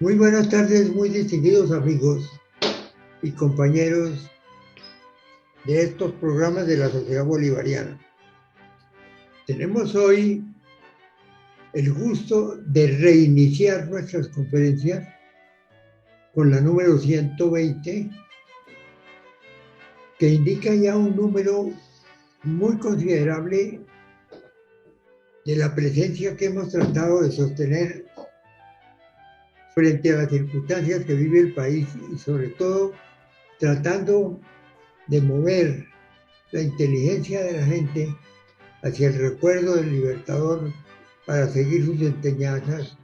Muy buenas tardes, muy distinguidos amigos y compañeros de estos programas de la Sociedad Bolivariana. Tenemos hoy el gusto de reiniciar nuestras conferencias con la número 120, que indica ya un número muy considerable de la presencia que hemos tratado de sostener frente a las circunstancias que vive el país y sobre todo tratando de mover la inteligencia de la gente hacia el recuerdo del Libertador para seguir sus enseñanzas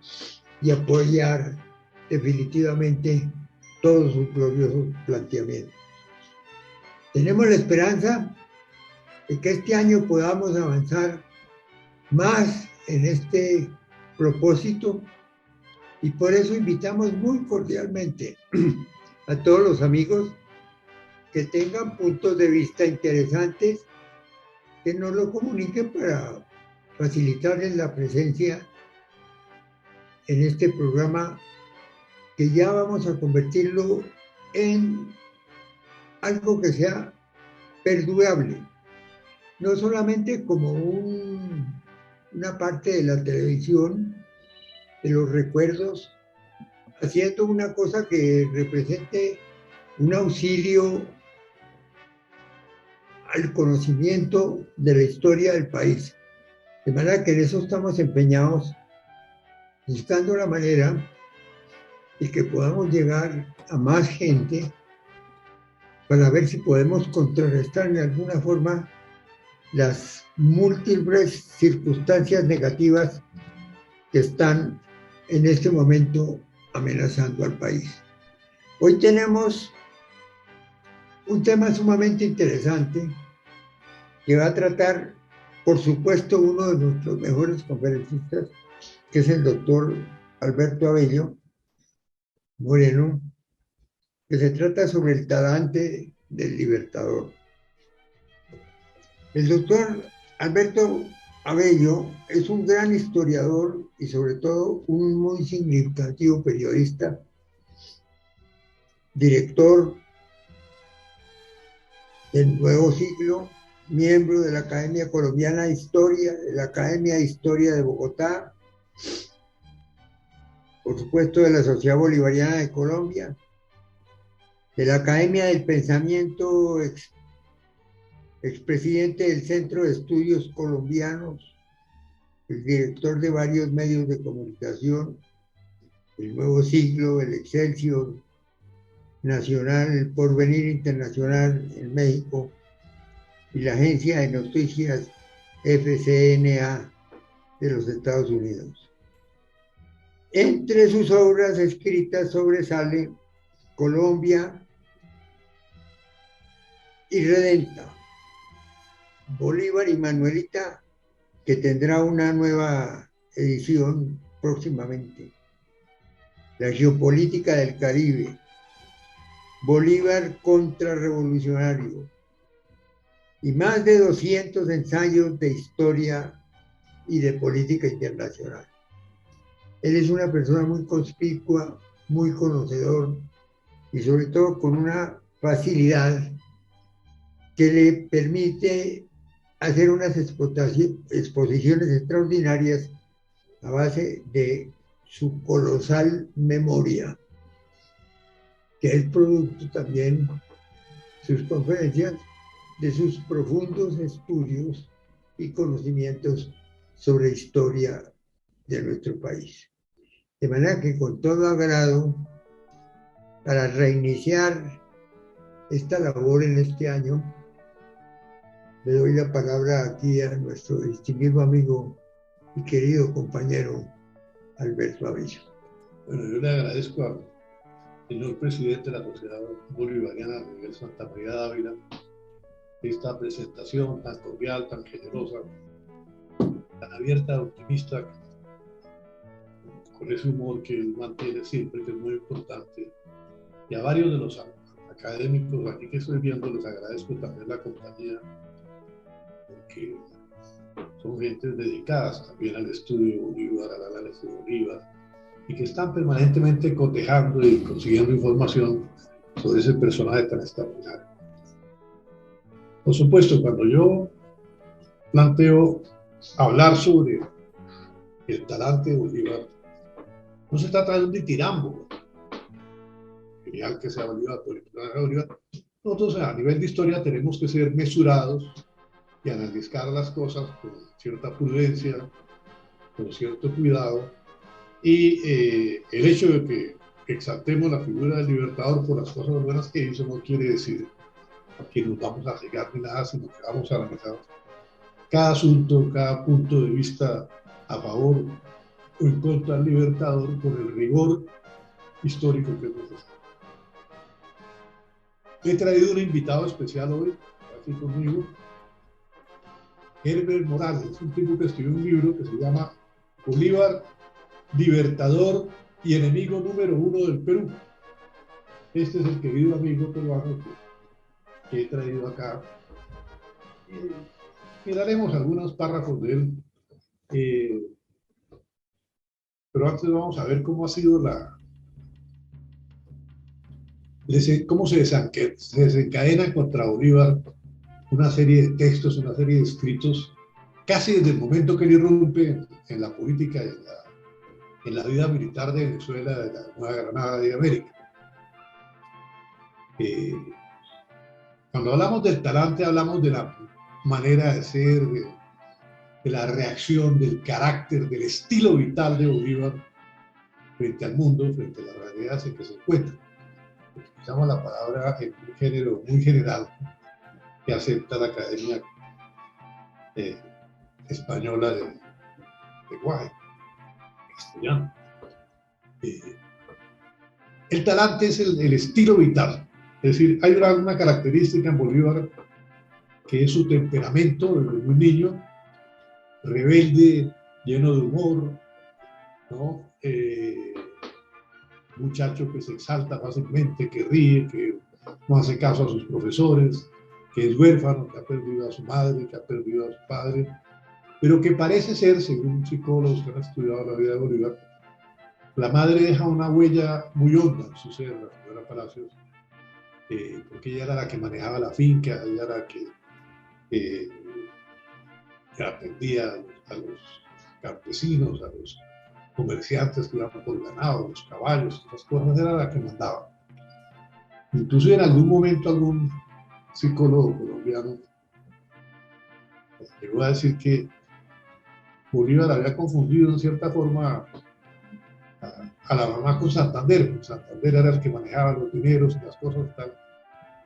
y apoyar definitivamente todos sus gloriosos planteamientos. Tenemos la esperanza de que este año podamos avanzar más en este propósito y por eso invitamos muy cordialmente a todos los amigos que tengan puntos de vista interesantes que nos lo comuniquen para facilitarles la presencia en este programa que ya vamos a convertirlo en algo que sea perdurable, no solamente como una parte de la televisión, de los recuerdos, haciendo una cosa que represente un auxilio al conocimiento de la historia del país. De manera que en eso estamos empeñados, buscando la manera de que podamos llegar a más gente para ver si podemos contrarrestar en alguna forma las múltiples circunstancias negativas que están en este momento amenazando al país. Hoy tenemos un tema sumamente interesante que va a tratar, por supuesto, uno de nuestros mejores conferencistas, que es el doctor Alberto Abello Moreno, que se trata sobre el talante del Libertador. El doctor Alberto Abello es un gran historiador y sobre todo un muy significativo periodista, director del Nuevo Siglo, miembro de la Academia Colombiana de Historia, de la Academia de Historia de Bogotá, por supuesto de la Sociedad Bolivariana de Colombia, de la Academia del Pensamiento, expresidente del Centro de Estudios Colombianos, el director de varios medios de comunicación, el Nuevo Siglo, el Excelsior Nacional, el Porvenir Internacional en México y la agencia de noticias FCNA de los Estados Unidos. Entre sus obras escritas sobresale Colombia Irredenta, Bolívar y Manuelita, que tendrá una nueva edición próximamente. La geopolítica del Caribe, Bolívar contrarrevolucionario, y más de 200 ensayos de historia y de política internacional. Él es una persona muy conspicua, muy conocedor y sobre todo con una facilidad que le permite hacer unas exposiciones extraordinarias a base de su colosal memoria, que es producto también, sus conferencias, de sus profundos estudios y conocimientos sobre historia de nuestro país. De manera que con todo agrado, para reiniciar esta labor en este año, le doy la palabra aquí a nuestro distinguido amigo y querido compañero Alberto Abello. Bueno, yo le agradezco al señor presidente de la Sociedad Bolivariana, Miguel Santamaría Dávila, esta presentación tan cordial, tan generosa, tan abierta, optimista, con ese humor que él mantiene siempre, que es muy importante. Y a varios de los académicos aquí que estoy viendo, les agradezco también la compañía, porque son gentes dedicadas también al estudio de Bolívar, al análisis de Bolívar, y que están permanentemente cotejando y consiguiendo información sobre ese personaje tan extraordinario. Por supuesto, cuando yo planteo hablar sobre el talante de Bolívar, no se trata de un ditirambo, genial que sea Bolívar, Bolívar. Nosotros a nivel de historia tenemos que ser mesurados y analizar las cosas con cierta prudencia, con cierto cuidado, y el hecho de que exaltemos la figura del libertador por las cosas buenas que hizo no quiere decir que nos vamos a cegar ni nada, sino que vamos a analizar cada asunto, cada punto de vista a favor o en contra del libertador con el rigor histórico que es necesario. He traído un invitado especial hoy, aquí conmigo, Herbert Morales, un tipo que escribió un libro que se llama Bolívar, Libertador y enemigo número 1 del Perú. Este es el querido amigo peruano que he traído acá. Miraremos algunos párrafos de él. Pero antes vamos a ver cómo ha sido cómo se desencadena contra Bolívar una serie de textos, una serie de escritos, casi desde el momento que él irrumpe en la política y en la vida militar de Venezuela, de la Nueva Granada de América. Cuando hablamos del talante, hablamos de la manera de ser, de la reacción, del carácter, del estilo vital de Bolívar frente al mundo, frente a las realidades en que se encuentra. Utilizamos la palabra en un género muy general que acepta la Academia Española de Lenguaje castellano. El talante es el estilo vital, es decir, hay una característica en Bolívar que es su temperamento desde muy niño, rebelde, lleno de humor, ¿no? Muchacho que se exalta fácilmente, que ríe, que no hace caso a sus profesores, que es huérfano, que ha perdido a su madre, que ha perdido a su padre, pero que parece ser, según psicólogos que han estudiado la vida de Bolívar, la madre deja una huella muy honda en su ser, la señora Palacios, porque ella era la que manejaba la finca, ella era la que atendía a los campesinos, a los comerciantes que iban por el ganado, los caballos, esas cosas, era la que mandaba. Incluso en algún momento algún psicólogo colombiano llegó a decir que Bolívar había confundido en cierta forma a la mamá con Santander. Santander era el que manejaba los dineros y las cosas y tal,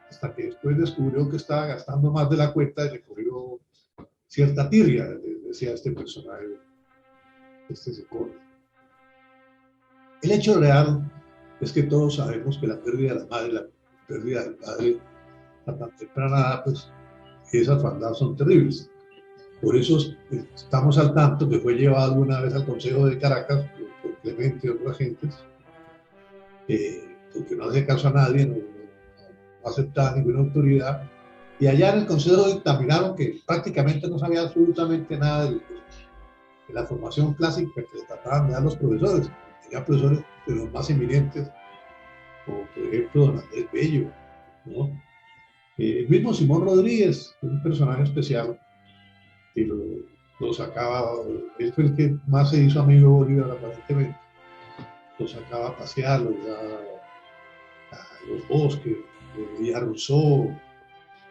hasta que después descubrió que estaba gastando más de la cuenta y le cogió cierta tirria, decía este personaje, este psicólogo. El hecho real es que todos sabemos que la pérdida de la madre, la pérdida del padre a tan temprana edad, pues esas faldas son terribles. Por eso estamos al tanto que fue llevado alguna vez al Consejo de Caracas por Clemente y otros agentes, porque no hace caso a nadie, no aceptaba ninguna autoridad. Y allá en el Consejo dictaminaron que prácticamente no sabía absolutamente nada de la formación clásica que le trataban de dar los profesores. Tenía profesores de los más eminentes, como por ejemplo don Andrés Bello, ¿no? El mismo Simón Rodríguez, un personaje especial, que lo sacaba, él fue el que más se hizo amigo de Bolívar aparentemente, lo sacaba a pasear, lo llevaba a los bosques, le veía a Rousseau,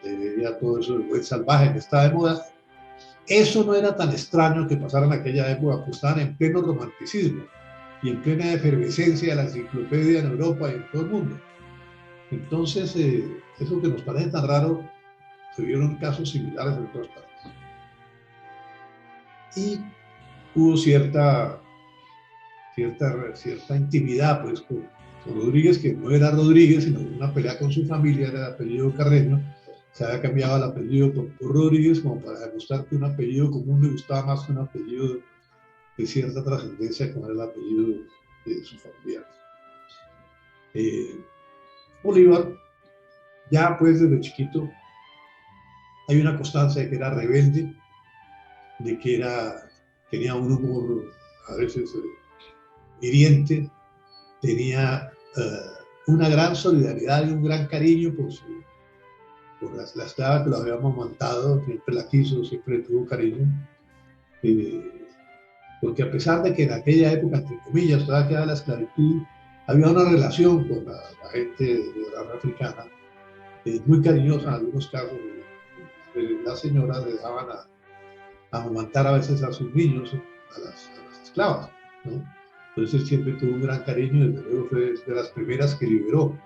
le veía todo eso del buen salvaje que estaba de moda. Eso no era tan extraño que pasara en aquella época, porque estaban en pleno romanticismo y en plena efervescencia de la enciclopedia en Europa y en todo el mundo. Entonces, eso que nos parece tan raro, se vieron casos similares en otras partes. Y hubo cierta intimidad pues, con Rodríguez, que no era Rodríguez, sino una pelea con su familia, era el apellido Carreño. Se había cambiado el apellido por Rodríguez como para demostrar que un apellido común le gustaba más que un apellido de cierta trascendencia como era el apellido de sus familiares. Bolívar, ya pues desde chiquito, hay una constancia de que era rebelde, de que tenía un humor a veces hiriente, tenía una gran solidaridad y un gran cariño por la esclava que lo había amamantado, siempre la quiso, siempre le tuvo cariño. Porque a pesar de que en aquella época, entre comillas, todavía quedaba la esclavitud, había una relación con la gente de raza africana, muy cariñosa en algunos casos. Las señoras le daban a amamantar a veces a sus niños, a las esclavas, ¿no? Entonces siempre tuvo un gran cariño y desde luego fue de las primeras que liberó.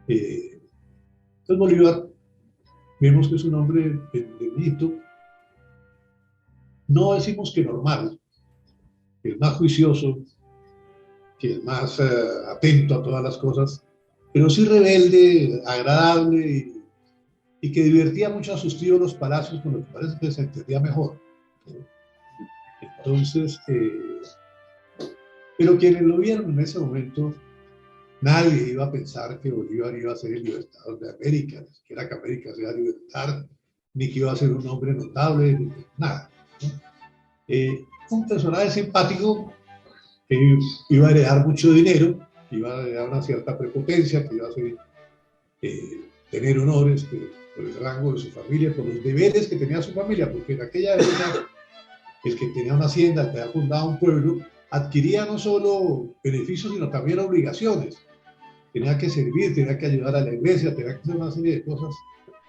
Entonces Bolívar, vemos que es un hombre benigno, no decimos que normal, que el más juicioso, que el más atento a todas las cosas, pero sí rebelde, agradable y que divertía mucho a sus tíos los palacios, con lo que parece que se entendía mejor. Entonces, pero quienes lo vieron en ese momento, nadie iba a pensar que Bolívar iba a ser el libertador de América, ni siquiera que América se iba a libertar, ni que iba a ser un hombre notable, ni nada, ¿no? Un personaje simpático que iba a heredar mucho dinero, iba a heredar una cierta prepotencia, que iba a ser, tener honores por el rango de su familia, por los deberes que tenía su familia, porque en aquella época el que tenía una hacienda, el que había fundado un pueblo, adquiría no solo beneficios, sino también obligaciones. Tenía que servir, tenía que ayudar a la iglesia, tenía que hacer una serie de cosas,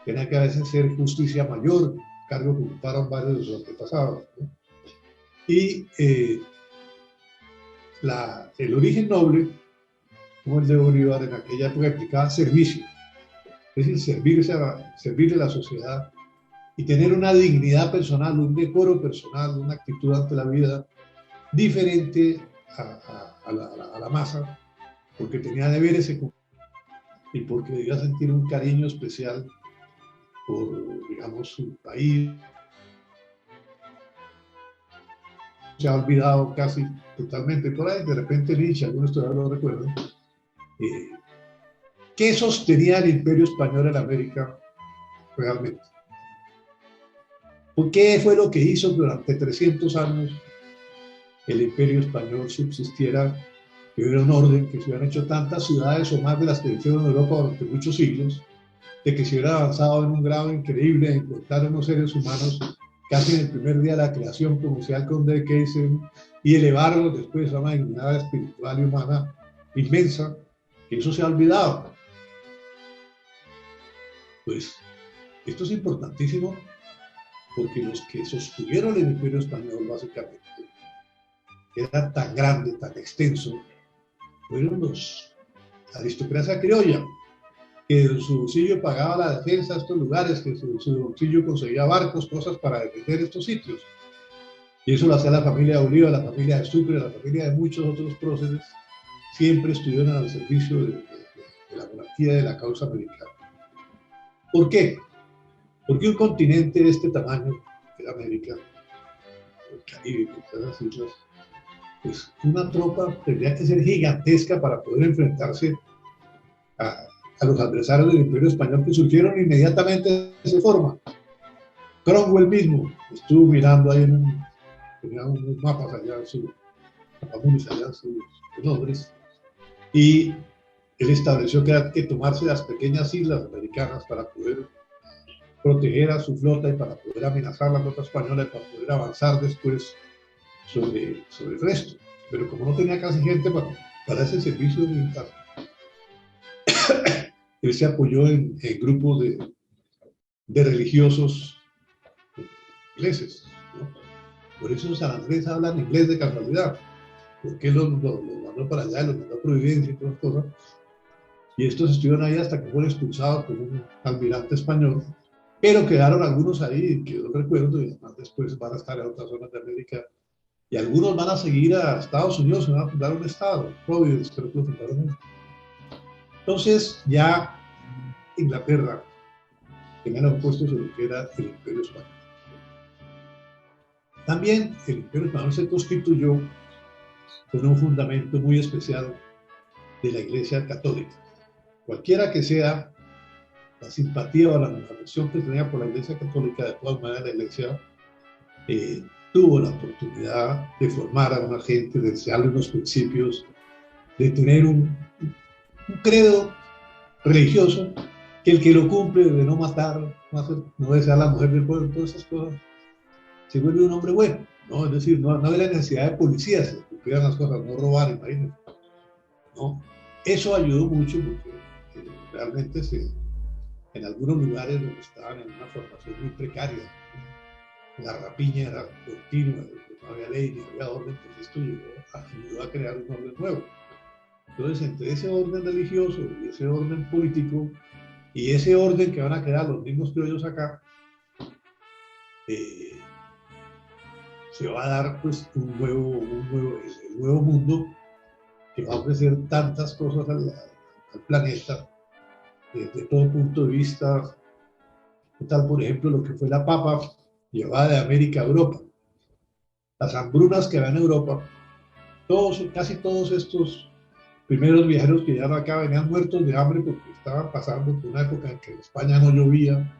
tenía que a veces hacer justicia mayor, cargo que ocuparon varios de sus antepasados, ¿no? Y el origen noble, como el de Bolívar, en aquella época implicaba servicio, es decir, servirle a la sociedad y tener una dignidad personal, un decoro personal, una actitud ante la vida diferente a la masa, porque tenía deberes y porque debía sentir un cariño especial por, digamos, su país. Se ha olvidado casi totalmente por ahí, de repente Nietzsche, algunos todavía lo recuerdan, ¿qué sostenía el Imperio Español en América realmente? ¿Por qué fue lo que hizo que durante 300 años el Imperio Español subsistiera, que hubiera un orden, que se hubieran hecho tantas ciudades o más de las que hicieron en Europa durante muchos siglos, de que se hubiera avanzado en un grado increíble en encontrar unos seres humanos casi en el primer día de la creación, como sea el conde de Keysen, y elevarlos después a una dignidad espiritual y humana inmensa, que eso se ha olvidado? Pues esto es importantísimo porque los que sostuvieron el Imperio Español básicamente, que era tan grande, tan extenso, fueron la aristocracia criolla, que de su bolsillo pagaba la defensa de estos lugares, que su bolsillo conseguía barcos, cosas para defender estos sitios. Y eso lo hacía la familia de Bolívar, la familia de Sucre, la familia de muchos otros próceres, siempre estuvieron al servicio de la monarquía, de la causa americana. ¿Por qué? Porque un continente de este tamaño, que era América, el Caribe, todas las islas, pues una tropa tendría que ser gigantesca para poder enfrentarse a los adversarios del Imperio Español, que surgieron inmediatamente de esa forma. Cromwell mismo estuvo mirando ahí tenía unos mapas allá en Londres, y él estableció que había que tomarse las pequeñas islas americanas para poder proteger a su flota y para poder amenazar la flota española y para poder avanzar después sobre el resto. Pero como no tenía casi gente para ese servicio militar, él se apoyó en grupos de religiosos ingleses, ¿no? Por eso San Andrés habla en inglés de casualidad, porque él los mandó para allá, los mandó a Providencia y todas las cosas. Y estos estuvieron ahí hasta que fueron expulsados por un almirante español, pero quedaron algunos ahí, que yo recuerdo, y además después van a estar en otras zonas de América, y algunos van a seguir a Estados Unidos y van a fundar un estado, Providence, creo que lo fundaron ahí. Entonces ya Inglaterra tenía los puestos sobre lo que era el Imperio Español. También el Imperio Español se constituyó con un fundamento muy especial de la Iglesia Católica. Cualquiera que sea la simpatía o la admiración que tenía por la Iglesia Católica, de todas maneras la Iglesia tuvo la oportunidad de formar a una gente, de enseñarle unos principios, de tener un credo religioso, que el que lo cumple, de no matar, no desear a la mujer del pueblo, todas esas cosas, se vuelve un hombre bueno, ¿no? Es decir, no había necesidad de policías que cumplieran las cosas, no robar, imagínense, ¿no? Eso ayudó mucho porque realmente en algunos lugares donde estaban en una formación muy precaria, la rapiña era continua, no había ley ni había orden, pues esto ayudó a crear un orden nuevo. Entonces, entre ese orden religioso y ese orden político y ese orden que van a crear los mismos criollos acá, se va a dar pues un nuevo mundo que va a ofrecer tantas cosas al planeta desde todo punto de vista, tal por ejemplo lo que fue la papa llevada de América a Europa, las hambrunas que van a Europa, casi todos estos primeros viajeros que llegaron acá venían muertos de hambre porque estaban pasando por una época en que en España no llovía,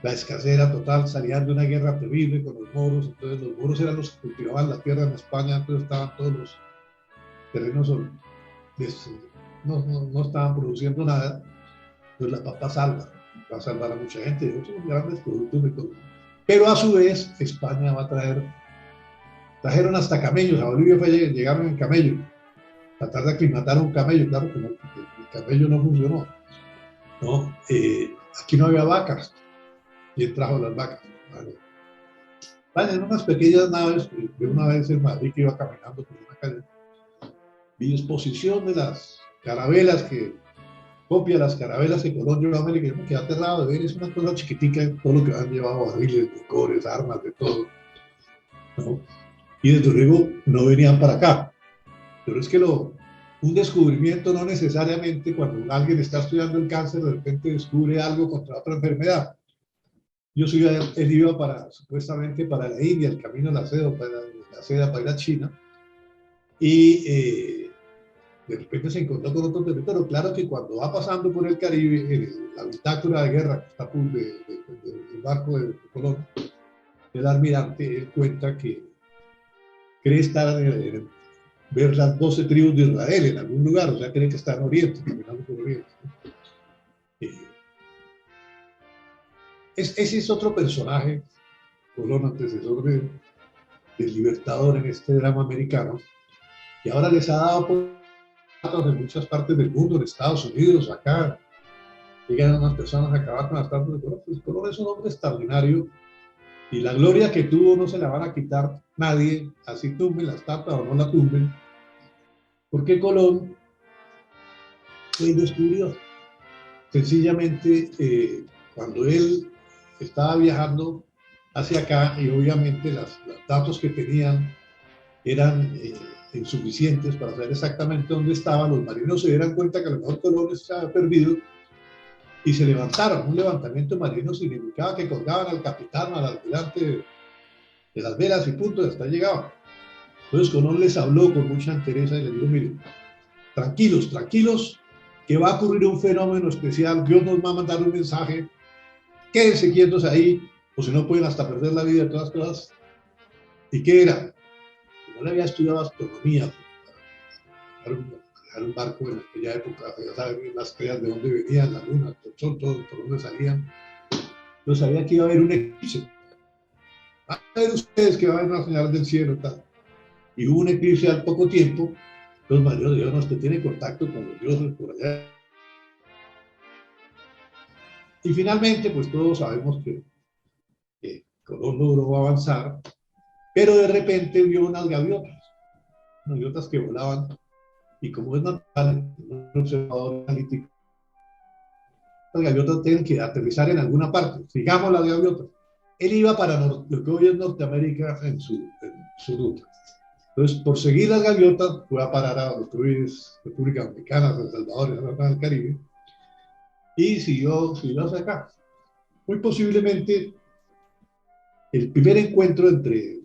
la escasez era total, salían de una guerra terrible con los moros, entonces los moros eran los que cultivaban la tierra en España, entonces estaban todos los terrenos no estaban produciendo nada, entonces la papa va a salvar a mucha gente, de otros grandes productos de economía. Pero a su vez, España va a trajeron hasta camellos, a Bolivia llegaron en camello, tratar de aclimatar a un camello, claro que el camello no funcionó, ¿no? Aquí no había vacas, y trajo las vacas, ¿vale? Van en unas pequeñas naves, de una vez en Madrid que iba caminando por una calle, vi exposición de las carabelas copia las carabelas que Colón llevó a América, y me quedé aterrado de ver, es una cosa chiquitica, todo lo que han llevado, barriles, licores, armas, de todo, ¿no? Y desde luego no venían para acá, pero es que un descubrimiento no necesariamente cuando alguien está estudiando el cáncer de repente descubre algo contra otra enfermedad. Él iba supuestamente para la India, el camino a la seda para ir a China, y de repente se encontró con otro territorio. Claro que cuando va pasando por el Caribe, la bitácora de guerra que está del barco de Colón, el almirante, él cuenta que cree estar ver las 12 tribus de Israel en algún lugar, o sea, cree que está en Oriente, caminando por Oriente. Ese es otro personaje, Colón, antecesor del Libertador en este drama americano, que ahora les ha dado por en muchas partes del mundo, en Estados Unidos, acá, llegan unas personas a acabar con las estatuas de Colón. Pues Colón es un hombre extraordinario y la gloria que tuvo no se la van a quitar nadie, así tumben la estatua o no la tumben, porque Colón fue descubrió. Sencillamente, cuando él estaba viajando hacia acá y obviamente los datos que tenían eran insuficientes para saber exactamente dónde estaba, los marinos se dieron cuenta que a lo mejor Colón se había perdido y se levantaron. Un levantamiento marino significaba que colgaban al capitán, al almirante de las velas y punto, hasta llegaban. Entonces Colón les habló con mucha entereza y les dijo, miren, tranquilos, tranquilos, que va a ocurrir un fenómeno especial, Dios nos va a mandar un mensaje, quédense quietos ahí, o si no pueden hasta perder la vida de todas cosas. ¿Y qué era? Como él había estudiado astronomía, manejar un barco en aquella época, ya saben las estrellas de dónde venían, la luna, el sol, todo, por dónde salían. Yo sabía que iba a haber un eclipse. Van a ver ustedes que va a haber una señal del cielo, tal. Y hubo un eclipse al poco tiempo. Los marinos dijeron, no, usted tiene contacto con los dioses por allá. Y finalmente, pues todos sabemos que Colón logró avanzar, pero de repente vio unas gaviotas que volaban, y como es natural, un observador analítico, las gaviotas tienen que aterrizar en alguna parte, sigamos las gaviotas. Él iba para lo que hoy es Norteamérica en su ruta. Entonces, por seguir las gaviotas, fue a parar a lo que hoy es República Dominicana, San Salvador, en el Caribe, y siguió hacia acá. Muy posiblemente el primer encuentro entre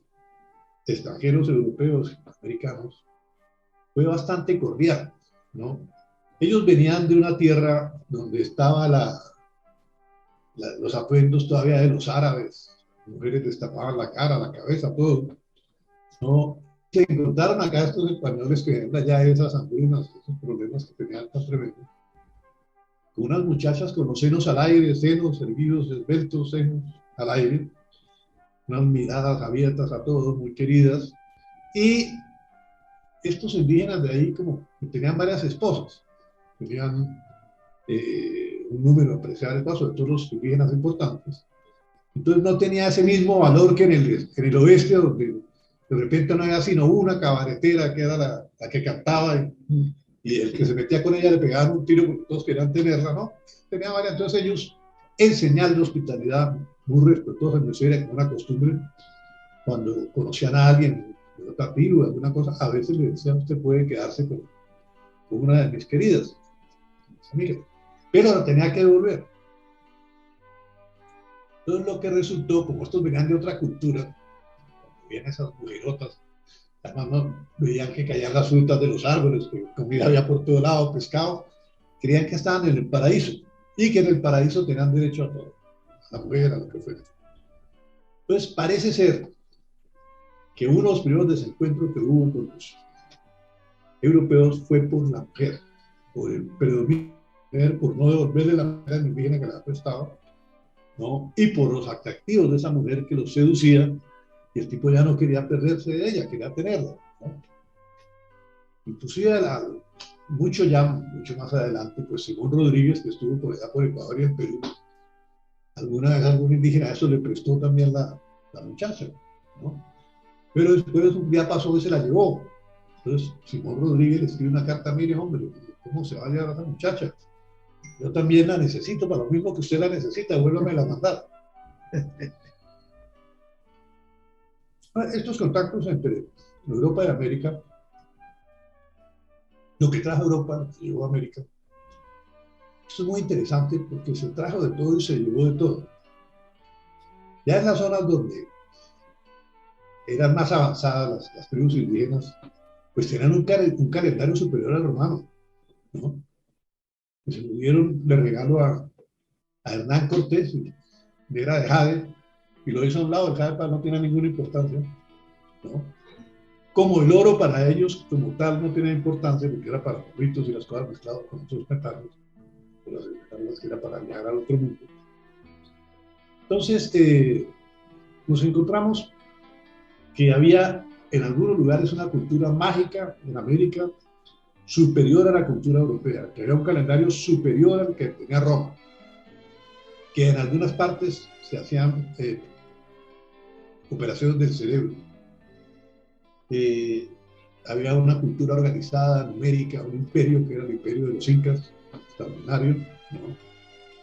extranjeros europeos y americanos fue bastante cordial, ¿no? Ellos venían de una tierra donde estaba los atuendos todavía de los árabes, mujeres destapaban la cara, la cabeza, todo, ¿no? Se encontraron acá estos españoles que eran allá de esas hambrunas, esos problemas que tenían tan tremendos, con unas muchachas con los senos al aire, senos erguidos, esbeltos, senos al aire, unas miradas abiertas a todos, muy queridas, y estos indígenas de ahí como que tenían varias esposas, tenían un número apreciable de sobre todo los indígenas importantes. Entonces no tenía ese mismo valor que en el oeste, donde de repente no había sino una cabaretera que era la que cantaba y el que se metía con ella le pegaban un tiro porque todos querían tenerla, ¿no? Tenía varias, entonces ellos, en señal de hospitalidad muy respetuosa, no era como una costumbre, cuando conocían a alguien de otra tribu, de alguna cosa, a veces le decían, usted puede quedarse con una de mis queridas, amigas, pero la tenía que devolver. Entonces lo que resultó, como estos venían de otra cultura, veían esas mujerotas, además no, veían que caían las frutas de los árboles, que comida había por todo lado, pescado, creían que estaban en el paraíso y que en el paraíso tenían derecho a todo, a la mujer, a lo que fuera. Entonces parece ser que uno de los primeros desencuentros que hubo con los europeos fue por la mujer, por el predominio, por no devolverle la mujer indígena que la había prestado, ¿no? Y por los atractivos de esa mujer que los seducía, y el tipo ya no quería perderse de ella, quería tenerla, ¿no? Inclusive mucho más adelante, pues Simón Rodríguez, que estuvo por allá por Ecuador y en Perú, alguna vez algún indígena a eso le prestó también la muchacha, ¿no? Pero después un día pasó y se la llevó. Entonces Simón Rodríguez le escribe una carta, mire hombre, ¿cómo se va a llevar a esa muchacha? Yo también la necesito para lo mismo que usted la necesita, vuélvame a la mandar. Estos contactos entre Europa y América, lo que trajo Europa, lo que llevó a América, esto es muy interesante porque se trajo de todo y se llevó de todo. Ya en las zonas donde eran más avanzadas las tribus indígenas, pues tenían un calendario superior al romano, ¿no? Que se lo dieron de regalo a Hernán Cortés, era de jade, y lo hizo a un lado, el jade no tiene ninguna importancia, ¿no? Como el oro para ellos, como tal, no tiene importancia, porque era para los ritos y las cosas mezcladas con otros metales, las que era para viajar al otro mundo. Entonces, nos encontramos que había en algunos lugares una cultura mágica en América superior a la cultura europea, que había un calendario superior al que tenía Roma, que en algunas partes se hacían operaciones del cerebro. Había una cultura organizada, numérica, un imperio que era el imperio de los incas, extraordinario, ¿no?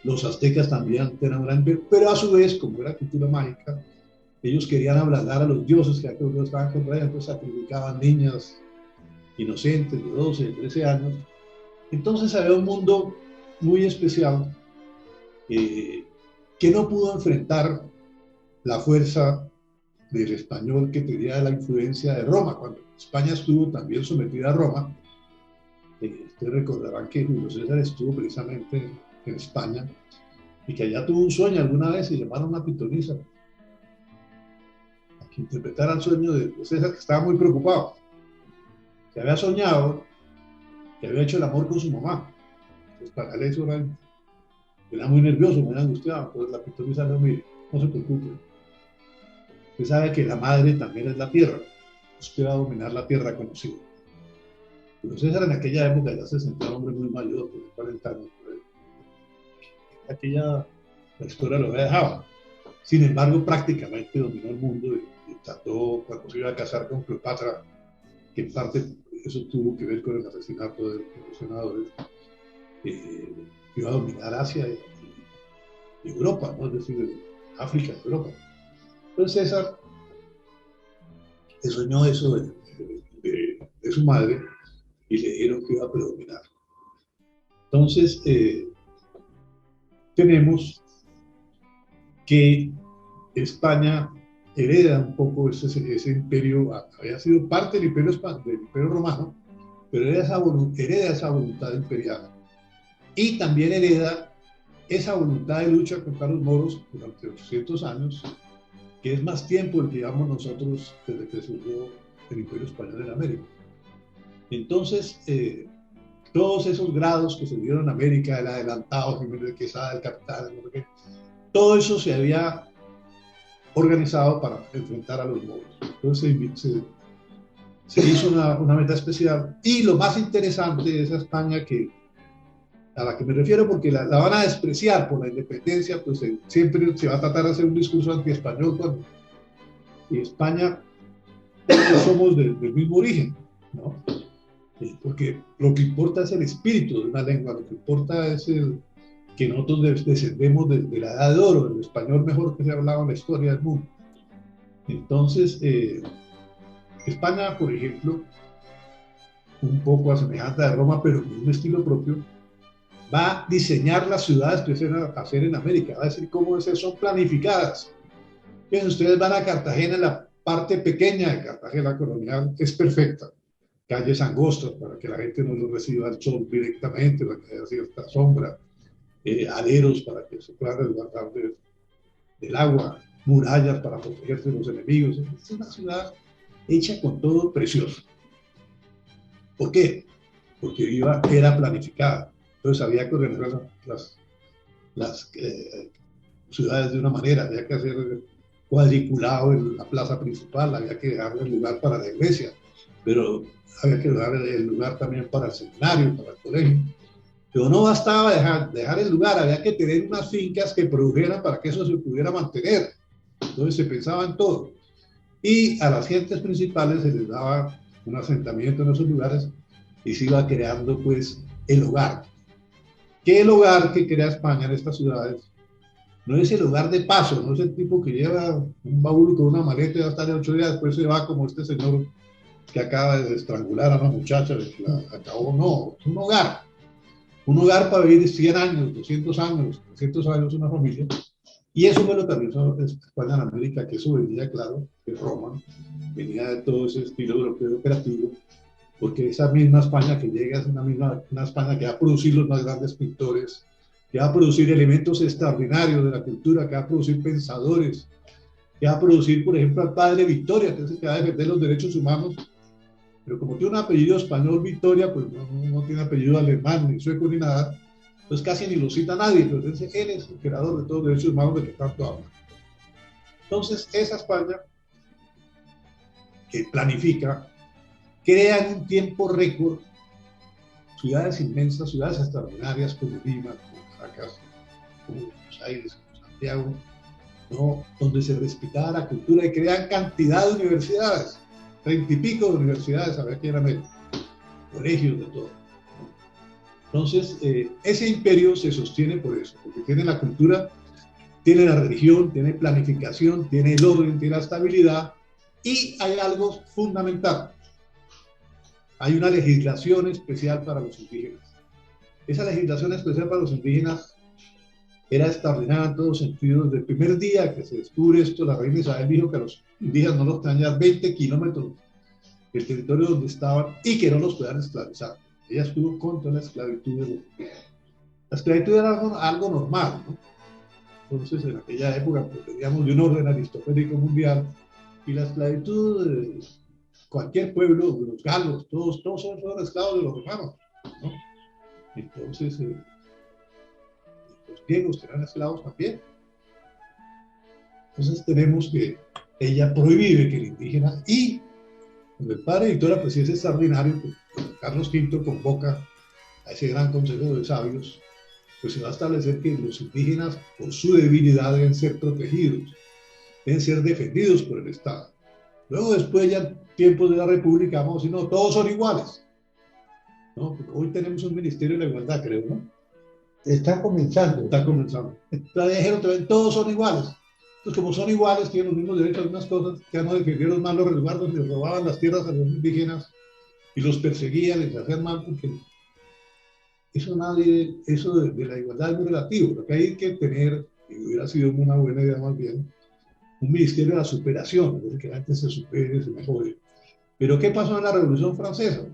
Los aztecas también tenían un gran imperio, pero a su vez, como era cultura mágica, ellos querían ablandar a los dioses que aquellos estaban contra ellos, entonces sacrificaban niñas inocentes de 12, de 13 años. Entonces había un mundo muy especial que no pudo enfrentar la fuerza del español que tenía la influencia de Roma. Cuando España estuvo también sometida a Roma, ustedes recordarán que Julio César estuvo precisamente en España y que allá tuvo un sueño alguna vez y llamaron a una pitonisa a que interpretara el sueño de César, que estaba muy preocupado, que había soñado que había hecho el amor con su mamá. Entonces para él eso era muy nervioso, muy angustiado. Entonces la pitonisa le dijo, mire, no se preocupe, usted sabe que la madre también es la tierra, usted va a dominar la tierra con los hijos. Pero César en aquella época ya se sentía un hombre muy mayor, de 40 años. Aquella la historia lo había dejado. Sin embargo, prácticamente dominó el mundo y trató, cuando se iba a casar con Cleopatra, que en parte eso tuvo que ver con el asesinato de los senadores, iba a dominar Asia y Europa, ¿no? Es decir, África, Europa. Entonces César soñó eso de su madre y le dijeron que iba a predominar. Entonces, tenemos que España hereda un poco ese imperio, había sido parte del imperio romano, pero hereda esa voluntad imperial y también hereda esa voluntad de lucha contra los moros durante 800 años que es más tiempo el que llevamos nosotros desde que surgió el Imperio Español en América. Entonces, todos esos grados que se dieron en América, el adelantado, Jiménez de Quesada, el capitán, no sé qué, todo eso se había organizado para enfrentar a los moros. Entonces se hizo una meta especial, y lo más interesante de esa España a la que me refiero, porque la van a despreciar por la independencia, pues siempre se va a tratar de hacer un discurso anti-español cuando en España todos somos del mismo origen, ¿no? Porque lo que importa es el espíritu de una lengua, lo que importa es que nosotros descendemos de la edad de oro, del español mejor que se ha hablado en la historia del mundo. Entonces, España, por ejemplo, un poco a semejanza de Roma, pero con un estilo propio, va a diseñar las ciudades que se van a hacer en América, va a decir cómo son planificadas. Bien, ustedes van a Cartagena, la parte pequeña de Cartagena colonial es perfecta, calles angostas para que la gente no lo reciba el sol directamente, para que haya cierta sombra, aleros para que se puedan resguardar del agua, murallas para protegerse de los enemigos. Es una ciudad hecha con todo precioso. ¿Por qué? Porque era planificada. Entonces había que organizar las ciudades de una manera, había que hacer cuadriculado en la plaza principal, había que darle lugar para la iglesia, pero había que darle el lugar también para el seminario, para el colegio. Pero no bastaba dejar el lugar, había que tener unas fincas que produjeran para que eso se pudiera mantener. Entonces se pensaba en todo. Y a las gentes principales se les daba un asentamiento en esos lugares y se iba creando pues el hogar. ¿Qué el hogar que crea España en estas ciudades? No es el hogar de paso, no es el tipo que lleva un baúl con una maleta y va a estar 8 días, después se va como este señor que acaba de estrangular a una muchacha, la acabó. No, es un hogar para vivir 100 años, 200 años, 300 años una familia. Y eso fue lo que realizó España en América, que eso venía, claro, de Roma, venía de todo ese estilo europeo operativo, porque esa misma España que llega es una España que va a producir los más grandes pintores, que va a producir elementos extraordinarios de la cultura, que va a producir pensadores, que va a producir, por ejemplo, al padre Victoria, que es el que va a defender los derechos humanos, pero como tiene un apellido español Victoria, pues no tiene apellido alemán, ni sueco, ni nada, pues casi ni lo cita nadie, pero él es el creador de todos los derechos humanos de que tanto habla. Entonces, esa España que planifica, crea en un tiempo récord ciudades inmensas, ciudades extraordinarias como Lima, como Caracas, como Buenos Aires, como Santiago, ¿no? Donde se respetaba la cultura y crean cantidad de universidades, 30 y pico de universidades había aquí en América, colegios de todo. Entonces, ese imperio se sostiene por eso, porque tiene la cultura, tiene la religión, tiene planificación, tiene el orden, tiene la estabilidad, y hay algo fundamental. Hay una legislación especial para los indígenas. Esa legislación especial para los indígenas era extraordinaria en todos sentidos. Desde el primer día que se descubre esto, la reina Isabel dijo que a los indígenas no los tenían 20 kilómetros del territorio donde estaban y que no los podían esclavizar. Ella estuvo contra la esclavitud de los indígenas. La esclavitud era algo normal, ¿no? Entonces, en aquella época, pues, teníamos de un orden aristotélico mundial, y la esclavitud de cualquier pueblo, de los galos, todos son esclavos de los romanos, ¿no? Entonces, los griegos eran esclavos también. Entonces tenemos que ella prohíbe que el indígena, y el padre Victoria, pues sí es extraordinario, pues, Carlos V convoca a ese gran consejo de sabios, pues se va a establecer que los indígenas, por su debilidad, deben ser protegidos, deben ser defendidos por el Estado. Luego, después, ya en tiempos de la República, vamos a decir, no, todos son iguales, ¿no? Porque hoy tenemos un Ministerio de la Igualdad, creo, ¿no? Está comenzando. Está comenzando. Entonces dijeron también, todos son iguales. Entonces, como son iguales, tienen los mismos derechos a algunas cosas, ya no defendieron más los resguardos, les robaban las tierras a los indígenas y los perseguían, les hacían mal, porque eso de la igualdad es muy relativo. Lo que hay que tener, y hubiera sido una buena idea más bien, un ministerio de la superación, es decir, que la gente se supere, se mejore. Pero ¿qué pasó en la Revolución Francesa?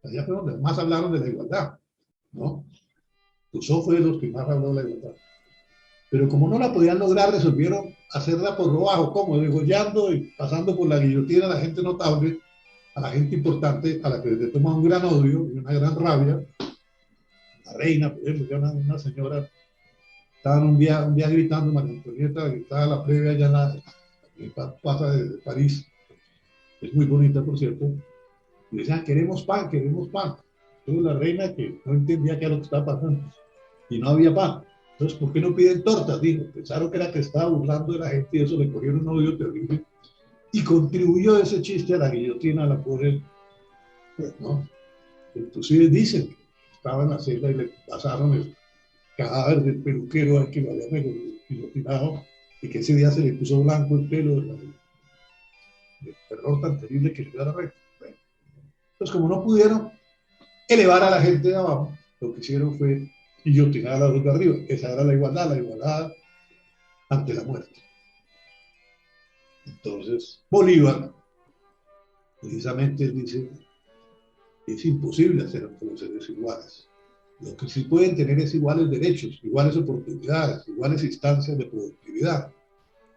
Allá fue donde más hablaron de la igualdad, ¿no? Rousseau fue de los que más habló de la igualdad. Pero como no la podían lograr, resolvieron hacerla por lo bajo, como degollando y pasando por la guillotina a la gente notable, a la gente importante, a la que le toma un gran odio y una gran rabia. La reina, por ejemplo, una señora, estaban un día gritando, María Antonieta gritaba la previa allá en la plaza de París, es muy bonita, por cierto, y decían, queremos pan, queremos pan. Entonces la reina, que no entendía qué era lo que estaba pasando, y no había pan. Entonces, ¿por qué no piden tortas? Dijo, pensaron que era que estaba burlando de la gente y eso le cogieron un odio terrible. Y contribuyó ese chiste a la guillotina, a la pobre, ¿no? Inclusive dicen que estaba en la celda y le pasaron el cadáver del peluquero al que lo habían guillotinado y que ese día se le puso blanco el pelo del terror tan terrible que le dio a la reina. Bueno, entonces, como no pudieron elevar a la gente de abajo, lo que hicieron fue guillotinar a los de arriba. Esa era la igualdad ante la muerte. Entonces, Bolívar, precisamente, dice, es imposible hacer a los seres iguales. Lo que sí pueden tener es iguales derechos, iguales oportunidades, iguales instancias de productividad.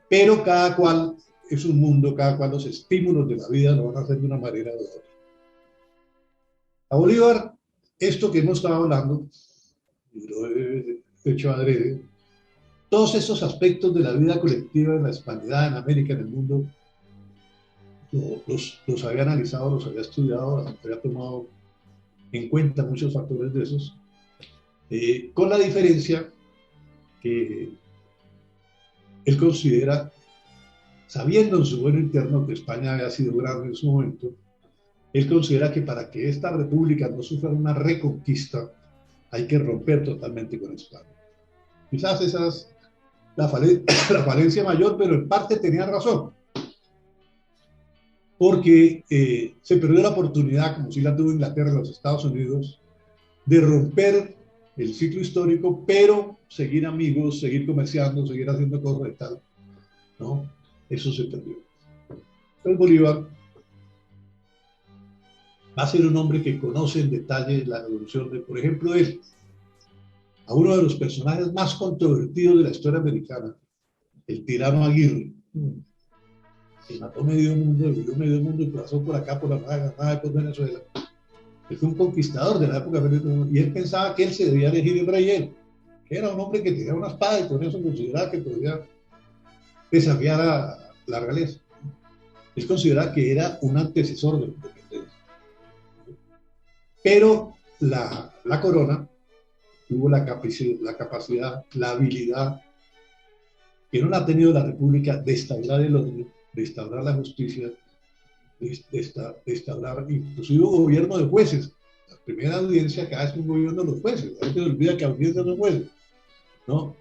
Pero cada cual es un mundo, cada cual los estímulos de la vida lo van a hacer de una manera o de otra. A Bolívar, esto que hemos estado hablando, y lo he hecho adrede, todos estos aspectos de la vida colectiva en la hispanidad, en América, en el mundo, los había analizado, los había estudiado, había tomado en cuenta muchos factores de esos, con la diferencia que él considera, sabiendo en su vuelo interno que España había sido grande en su momento, él considera que para que esta república no sufra una reconquista, hay que romper totalmente con España. Quizás esa es la falencia mayor, pero en parte tenía razón, porque se perdió la oportunidad, como si la tuvo Inglaterra y los Estados Unidos, de romper el ciclo histórico, pero seguir amigos, seguir comerciando, seguir haciendo cosas y tal, ¿no? Eso se perdió. El Bolívar va a ser un hombre que conoce en detalle la revolución de, por ejemplo, él, a uno de los personajes más controvertidos de la historia americana, el tirano Aguirre, que mató medio mundo, vivió medio mundo y pasó por acá, por la nada por Venezuela. Él fue un conquistador de la época y él pensaba que él se debía elegir el rey él, que era un hombre que tenía una espada y por eso consideraba que podía desafiar a la realeza. Él consideraba que era un antecesor de la independencia. Pero la corona tuvo la capacidad, la habilidad, que no la ha tenido la República, de instaurar el orden, de instaurar la justicia, de instaurar inclusive un gobierno de jueces. La primera audiencia acá es un gobierno de los jueces. La gente se olvida que audiencia no es jueces, ¿no?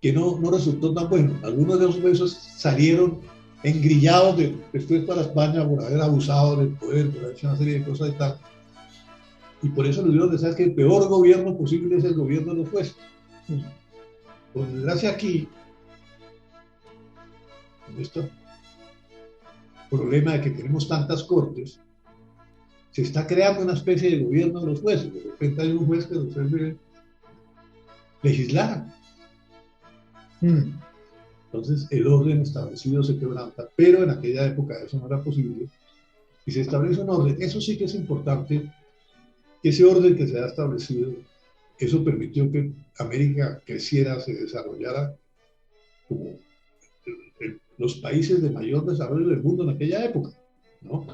Que no resultó tan bueno. Algunos de esos jueces salieron engrillados después para España por haber abusado del poder, por haber hecho una serie de cosas y tal. Y por eso les digo que sabes que el peor gobierno posible es el gobierno de los jueces. Por desgracia aquí, con esto problema de que tenemos tantas cortes, se está creando una especie de gobierno de los jueces. De repente hay un juez que resuelve legislar. Entonces el orden establecido se quebranta, pero en aquella época eso no era posible y se establece un orden. Eso sí que es importante, que ese orden que se ha establecido, eso permitió que América creciera, se desarrollara como los países de mayor desarrollo del mundo en aquella época, ¿no?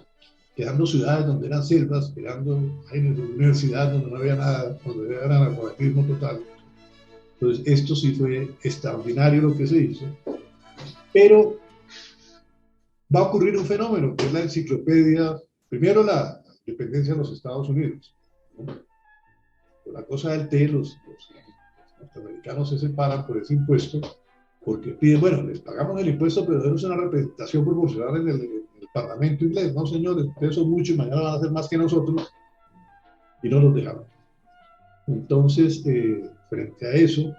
Quedando ciudades donde eran selvas, quedando universidades donde no había nada, donde era analfabetismo total. Entonces, esto sí fue extraordinario lo que se hizo, pero va a ocurrir un fenómeno, que es la enciclopedia, primero la independencia de los Estados Unidos, ¿no? La cosa del té, los norteamericanos se separan por ese impuesto, porque piden, bueno, les pagamos el impuesto, pero denos una representación proporcional en el Parlamento inglés. No, señores, ustedes son muchos y mañana van a hacer más que nosotros, y no los dejaron. Entonces, frente a eso,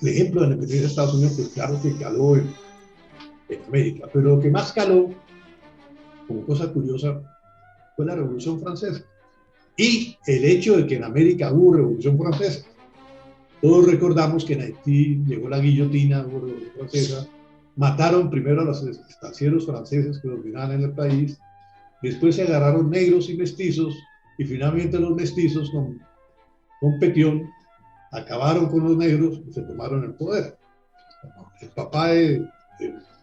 el ejemplo de la independencia de Estados Unidos, pues claro que caló en América, pero lo que más caló, como cosa curiosa, fue la Revolución Francesa. Y el hecho de que en América hubo Revolución Francesa. Todos recordamos que en Haití llegó la guillotina francesa, mataron primero a los estancieros franceses que dominaban en el país, después se agarraron negros y mestizos, y finalmente los mestizos con Petión acabaron con los negros y se tomaron el poder. El papá de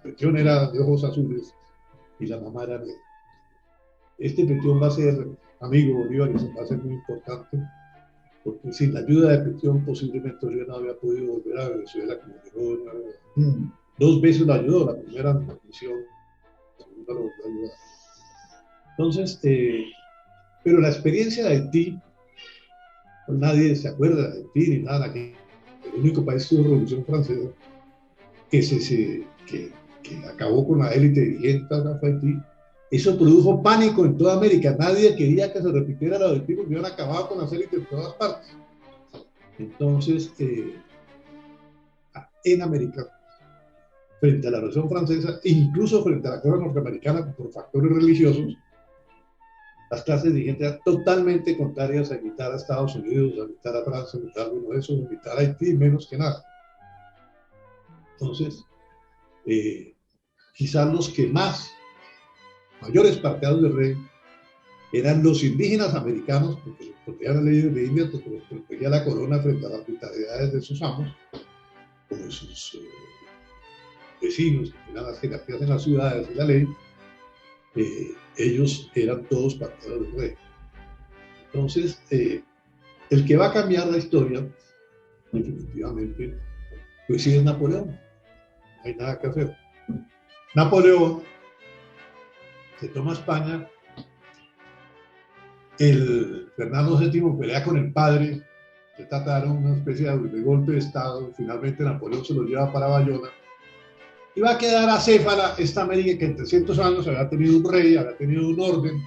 Petión era de ojos azules y la mamá era negra. Este Petión va a ser amigo Bolívar y va a ser muy importante, porque sin la ayuda de Petión posiblemente Bolívar no había podido volver a Venezuela como llegó. Dos veces lo ayudó, la primera en la misión, la segunda lo volvió a ayudar. Entonces, pero la experiencia de Haití, pues nadie se acuerda de Haití ni nada, que el único país que tuvo Revolución Francesa que acabó con la élite dirigente de Haití. Eso produjo pánico en toda América. Nadie quería que se repitiera lo de Haití porque habían acabado con las élites en todas partes. Entonces, en América, frente a la Revolución Francesa, incluso frente a la guerra norteamericana por factores religiosos, las clases dirigentes eran totalmente contrarias a invitar a Estados Unidos, a invitar a Francia, a invitar a uno de esos, a invitar a Haití, menos que nada. Entonces, quizás los que mayores partidarios del rey eran los indígenas americanos, porque les protegían la ley de Indias, porque les protegía la corona frente a las brutalidades de sus amos, o de sus vecinos, que tenían las jerarquías en las ciudades y la ley. Ellos eran todos partidarios del rey. Entonces, el que va a cambiar la historia, definitivamente, pues sí es Napoleón. No hay nada que hacer. Napoleón se toma España, el Fernando VII pelea con el padre, se trataron una especie de golpe de estado, finalmente Napoleón se lo lleva para Bayona, y va a quedar acéfala esta América que en 300 años había tenido un rey, había tenido un orden,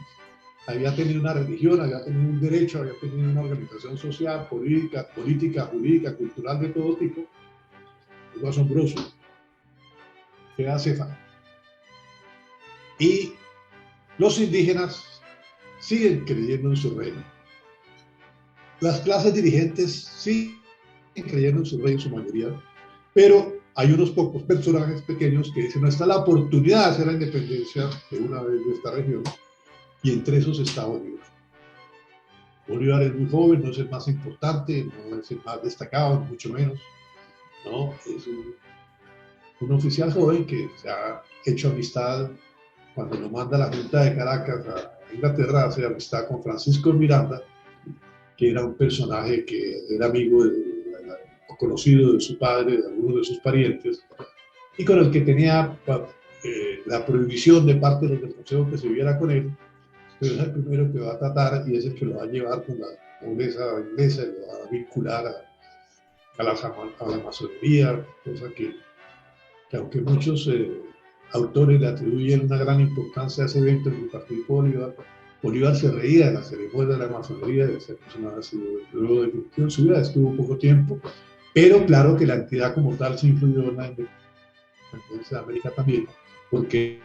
había tenido una religión, había tenido un derecho, había tenido una organización social, política, jurídica, cultural de todo tipo. Algo asombroso. Queda acéfala. Y los indígenas siguen creyendo en su reino. Las clases dirigentes siguen creyendo en su rey en su mayoría, pero hay unos pocos personajes pequeños que dicen, no está la oportunidad de hacer la independencia de una vez de esta región, y entre esos está Bolívar. Bolívar es muy joven, no es el más importante, no es el más destacado, mucho menos, ¿no? Es un oficial joven que se ha hecho amistad cuando lo manda la Junta de Caracas a Inglaterra, hace amistad con Francisco Miranda, que era un personaje que era amigo conocido de su padre, de algunos de sus parientes, y con el que tenía la prohibición de parte de los del Consejo que se viera con él, pero es el primero que va a tratar y es el que lo va a llevar con la nobleza inglesa y lo va a vincular a la masonería, cosa que aunque muchos autores le atribuyen una gran importancia a ese evento en el partido Bolívar, Bolívar se reía de la ceremonia de la masonería, de ser persona luego de que en su vida estuvo poco tiempo, pero claro que la entidad como tal se influyó en la independencia de América también, porque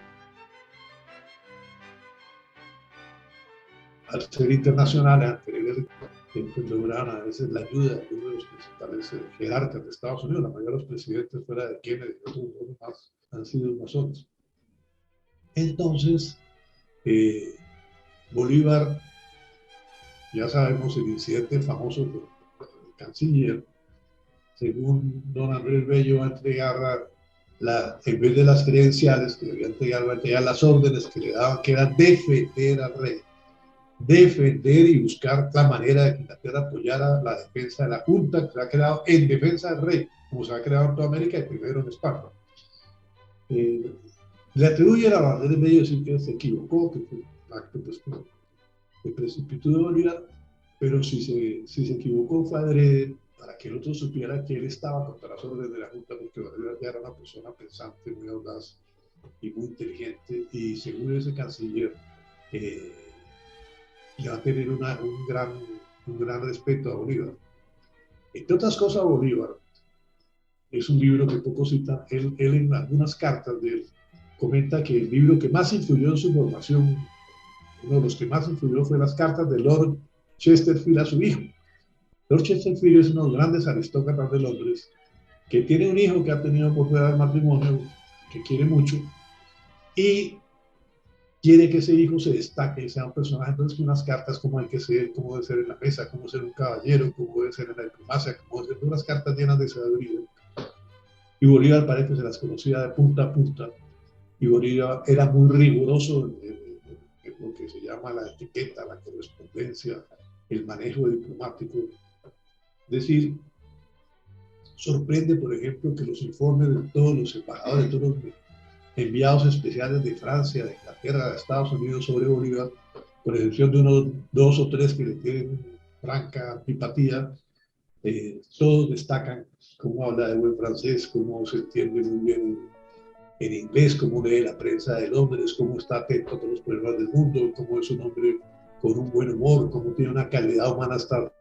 al ser internacionales, anteriores, pues lograron a veces la ayuda de uno de los principales jerarcas de Estados Unidos, la mayoría de los presidentes fuera de Kennedy y otros más han sido masones. Entonces, Bolívar, ya sabemos el incidente famoso del canciller, según don Andrés Bello va a entregar en vez de las credenciales que le había entregado, va a entregar las órdenes que le daban, que era defender al rey, defender y buscar la manera de que Inglaterra apoyara la defensa de la Junta, que se ha creado en defensa del rey, como se ha creado en toda América y primero en España. Le atribuye a Andrés Bello decir que se equivocó, que fue un acto pues, de precipitó de Bolívar, pero si se equivocó fue adrede para que el otro supiera que él estaba contra las órdenes de la Junta, porque Bolívar ya era una persona pensante, muy audaz y muy inteligente, y según ese canciller, le va a tener un gran respeto a Bolívar. Entre otras cosas, Bolívar es un libro que poco cita. Él en algunas cartas de él comenta que el libro que más influyó en su formación, uno de los que más influyó, fue las cartas de Lord Chesterfield a su hijo. Lord Chesterfield es uno de los grandes aristócratas de Londres, que tiene un hijo que ha tenido por fuera del matrimonio, que quiere mucho, y quiere que ese hijo se destaque y sea un personaje. Entonces, unas cartas, cómo hay que ser, cómo debe ser en la mesa, cómo ser un caballero, cómo debe ser en la diplomacia, cómo debe ser, unas cartas llenas de sabiduría. Y Bolívar parece que se las conocía de punta a punta, y Bolívar era muy riguroso en lo que se llama la etiqueta, la correspondencia, el manejo diplomático. Es decir, sorprende, por ejemplo, que los informes de todos los embajadores, de todos los enviados especiales de Francia, de Inglaterra, de Estados Unidos sobre Bolívar, por excepción de unos 2 o 3 que le tienen franca antipatía, todos destacan cómo habla de buen francés, cómo se entiende muy bien en inglés, cómo lee la prensa de Londres, cómo está atento a todos los problemas del mundo, cómo es un hombre con un buen humor, cómo tiene una calidad humana extraordinaria.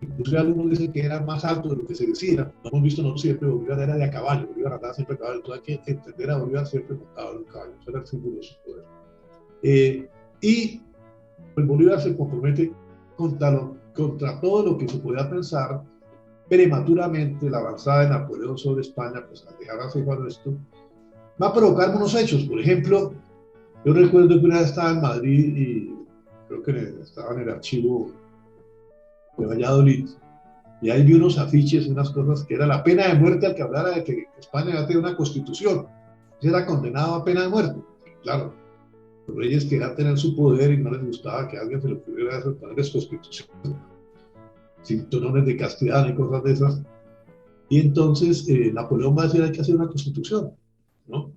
Incluso algunos dicen que era más alto de lo que se decía. No hemos visto, no siempre, Bolívar era de a caballo, Bolívar andaba siempre a caballo. Entonces hay que entender a Bolívar siempre montado en un caballo. Eso era el símbolo de su poder. Y pues, Bolívar se compromete contra todo lo que se podía pensar prematuramente la avanzada de Napoleón sobre España, pues al dejar así para esto, va a provocar unos hechos. Por ejemplo, yo recuerdo que una vez estaba en Madrid y creo que estaba en el archivo de Valladolid, y ahí vi unos afiches, unas cosas que era la pena de muerte al que hablara de que España ya tenía una constitución. Y era condenado a pena de muerte. Claro, los reyes querían tener su poder y no les gustaba que alguien se le pudiera ponerles constitución, sin tonones de castidad ni cosas de esas. Y entonces Napoleón va a decir hay que hacer una constitución, ¿no?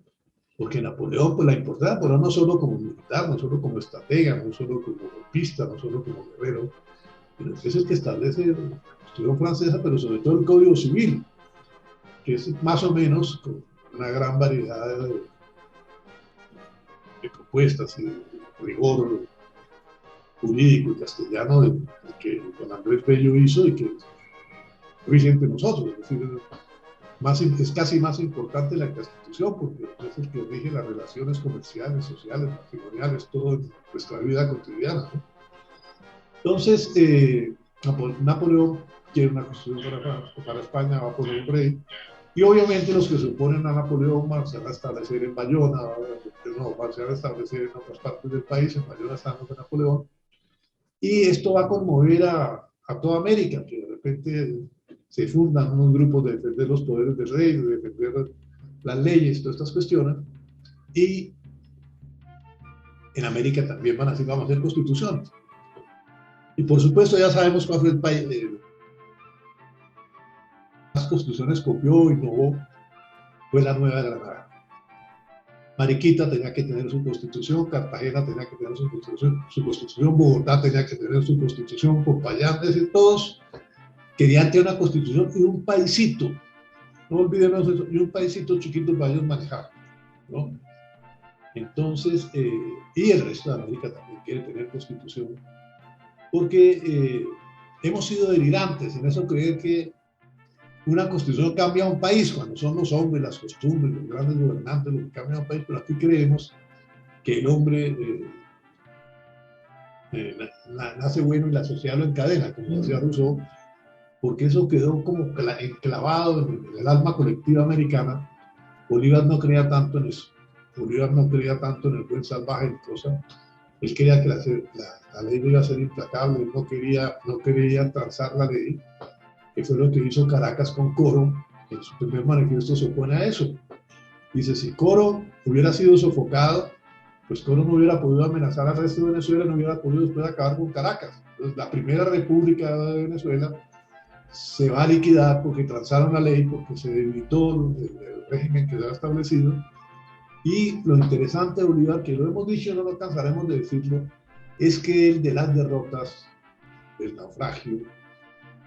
Porque Napoleón, pues la importancia de Napoleón no solo como militar, no solo como estratega, no solo como golpista, no solo como guerrero, pero es el que establece la Constitución francesa, pero sobre todo el Código Civil, que es más o menos con una gran variedad de propuestas y de rigor jurídico y castellano que don Andrés Bello hizo y que rige entre nosotros. Es decir, es casi más importante la Constitución porque es el que rige las relaciones comerciales, sociales, matrimoniales, todo en nuestra vida cotidiana, ¿no? Entonces, Napoleón quiere una constitución para España, va a poner un rey, y obviamente los que se oponen a Napoleón van a establecer en Bayona, no, van a establecer en otras partes del país. En Bayona están los de Napoleón, y esto va a conmover a toda América, que de repente se fundan unos grupos de defender los poderes del rey, de defender las leyes, todas estas cuestiones, y en América también van a decir vamos a hacer constitución. Y por supuesto ya sabemos cuál fue el país, las constituciones copió, innovó, fue la Nueva Granada. Mariquita tenía que tener su constitución, Cartagena tenía que tener su constitución, Bogotá tenía que tener su constitución, Popayán, es decir, todos querían tener una constitución y un paisito, no olvidemos eso, y un paisito chiquito para ellos manejar, ¿no? Entonces, y el resto de América también quiere tener constitución, porque hemos sido delirantes en eso, creer que una constitución cambia un país, cuando son los hombres, las costumbres, los grandes gobernantes los que cambian un país, pero aquí creemos que el hombre nace bueno y la sociedad lo encadena, como decía Rousseau, porque eso quedó como enclavado en el alma colectiva americana. Bolívar no creía tanto en eso. Bolívar no creía tanto en el buen salvaje y cosas. Él creía que la ley iba a ser implacable, él no quería transar la ley, que fue lo que hizo Caracas con Coro. En su primer manifiesto se opone a eso. Dice, si Coro hubiera sido sofocado, pues Coro no hubiera podido amenazar al resto de Venezuela, no hubiera podido después acabar con Caracas. Entonces, la primera república de Venezuela se va a liquidar porque transaron la ley, porque se debilitó el régimen que se ha establecido. Y lo interesante de Bolívar, que lo hemos dicho y no nos cansaremos de decirlo, es que él de las derrotas, del naufragio,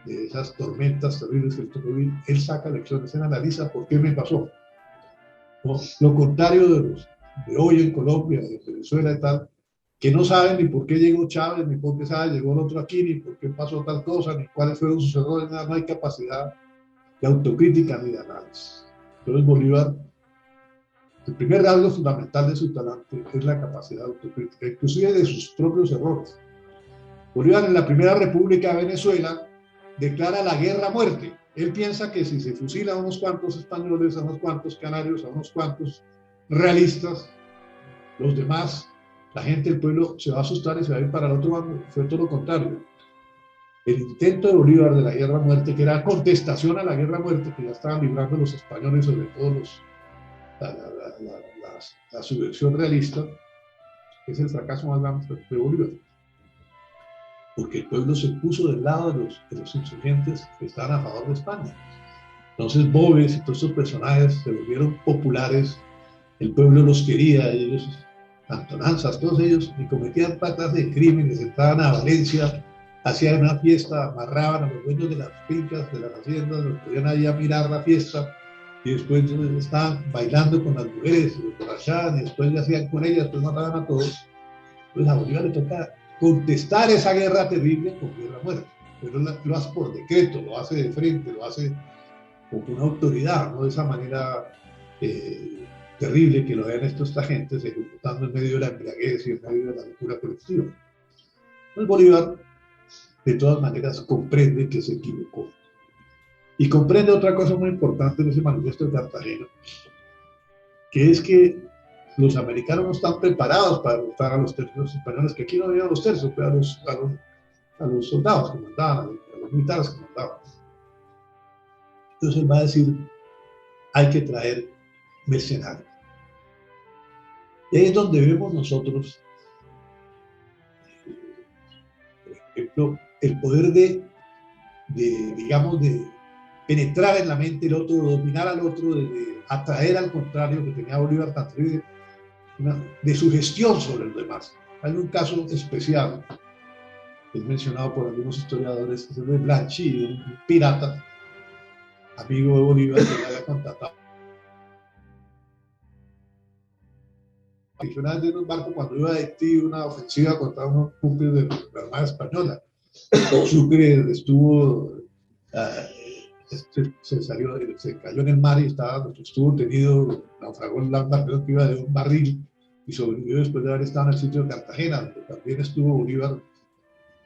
de esas tormentas terribles que él saca lecciones, él analiza por qué me pasó. ¿No? Lo contrario de hoy en Colombia, de Venezuela y tal, que no saben ni por qué llegó Chávez, ni por qué llegó el otro aquí, ni por qué pasó tal cosa, ni cuáles fueron sus errores, nada, no hay capacidad de autocrítica ni de análisis. Entonces Bolívar, el primer rasgo fundamental de su talante es la capacidad de autocrítica, inclusive de sus propios errores. Bolívar en la Primera República de Venezuela declara la guerra a muerte. Él piensa que si se fusila a unos cuantos españoles, a unos cuantos canarios, a unos cuantos realistas, los demás, la gente del pueblo se va a asustar y se va a ir para el otro bando. Fue todo lo contrario. El intento de Bolívar de la guerra a muerte, que era contestación a la guerra a muerte que ya estaban librando los españoles, sobre todo la subversión realista, es el fracaso más grande de Bolívar. Porque el pueblo se puso del lado de los insurgentes que estaban a favor de España. Entonces Boves y todos estos personajes se volvieron populares, el pueblo los quería, ellos, Antonanzas, todos ellos, y cometían patas de crímenes, entraban a Valencia, hacían una fiesta, amarraban a los dueños de las fincas, de las haciendas, los podían allí a mirar la fiesta, y después estaban bailando con las mujeres, se borrachaban, y después le hacían con ellas, después mataban a todos. Pues a Bolívar le toca contestar esa guerra terrible con guerra a muerte, pero lo hace por decreto, lo hace de frente, lo hace con una autoridad, no de esa manera terrible que lo ven estos agentes ejecutando en medio de la embriaguez y en medio de la locura colectiva. Entonces Bolívar, de todas maneras, comprende que se equivocó. Y comprende otra cosa muy importante en ese manifiesto de Cartagena, que es que los americanos no están preparados para derrotar a los tercios españoles, que aquí no había los tercios, pero a los soldados que mandaban, a los militares que mandaban. Entonces él va a decir, hay que traer mercenarios. Y ahí es donde vemos nosotros, por ejemplo, el poder digamos, de penetrar en la mente del otro, de dominar al otro, de atraer al contrario, que tenía Bolívar tan terrible, de su gestión sobre los demás. Hay un caso especial, que es mencionado por algunos historiadores, que es el de Blanchi, un pirata, amigo de Bolívar, que le había contratado. Una vez en un barco, cuando iba a Haití, una ofensiva contra unos buques de la Armada Española. Sucre estuvo, se cayó en el mar y estuvo tenido, naufragó en el barco que iba de un barril y sobrevivió después de haber estado en el sitio de Cartagena, donde también estuvo Bolívar,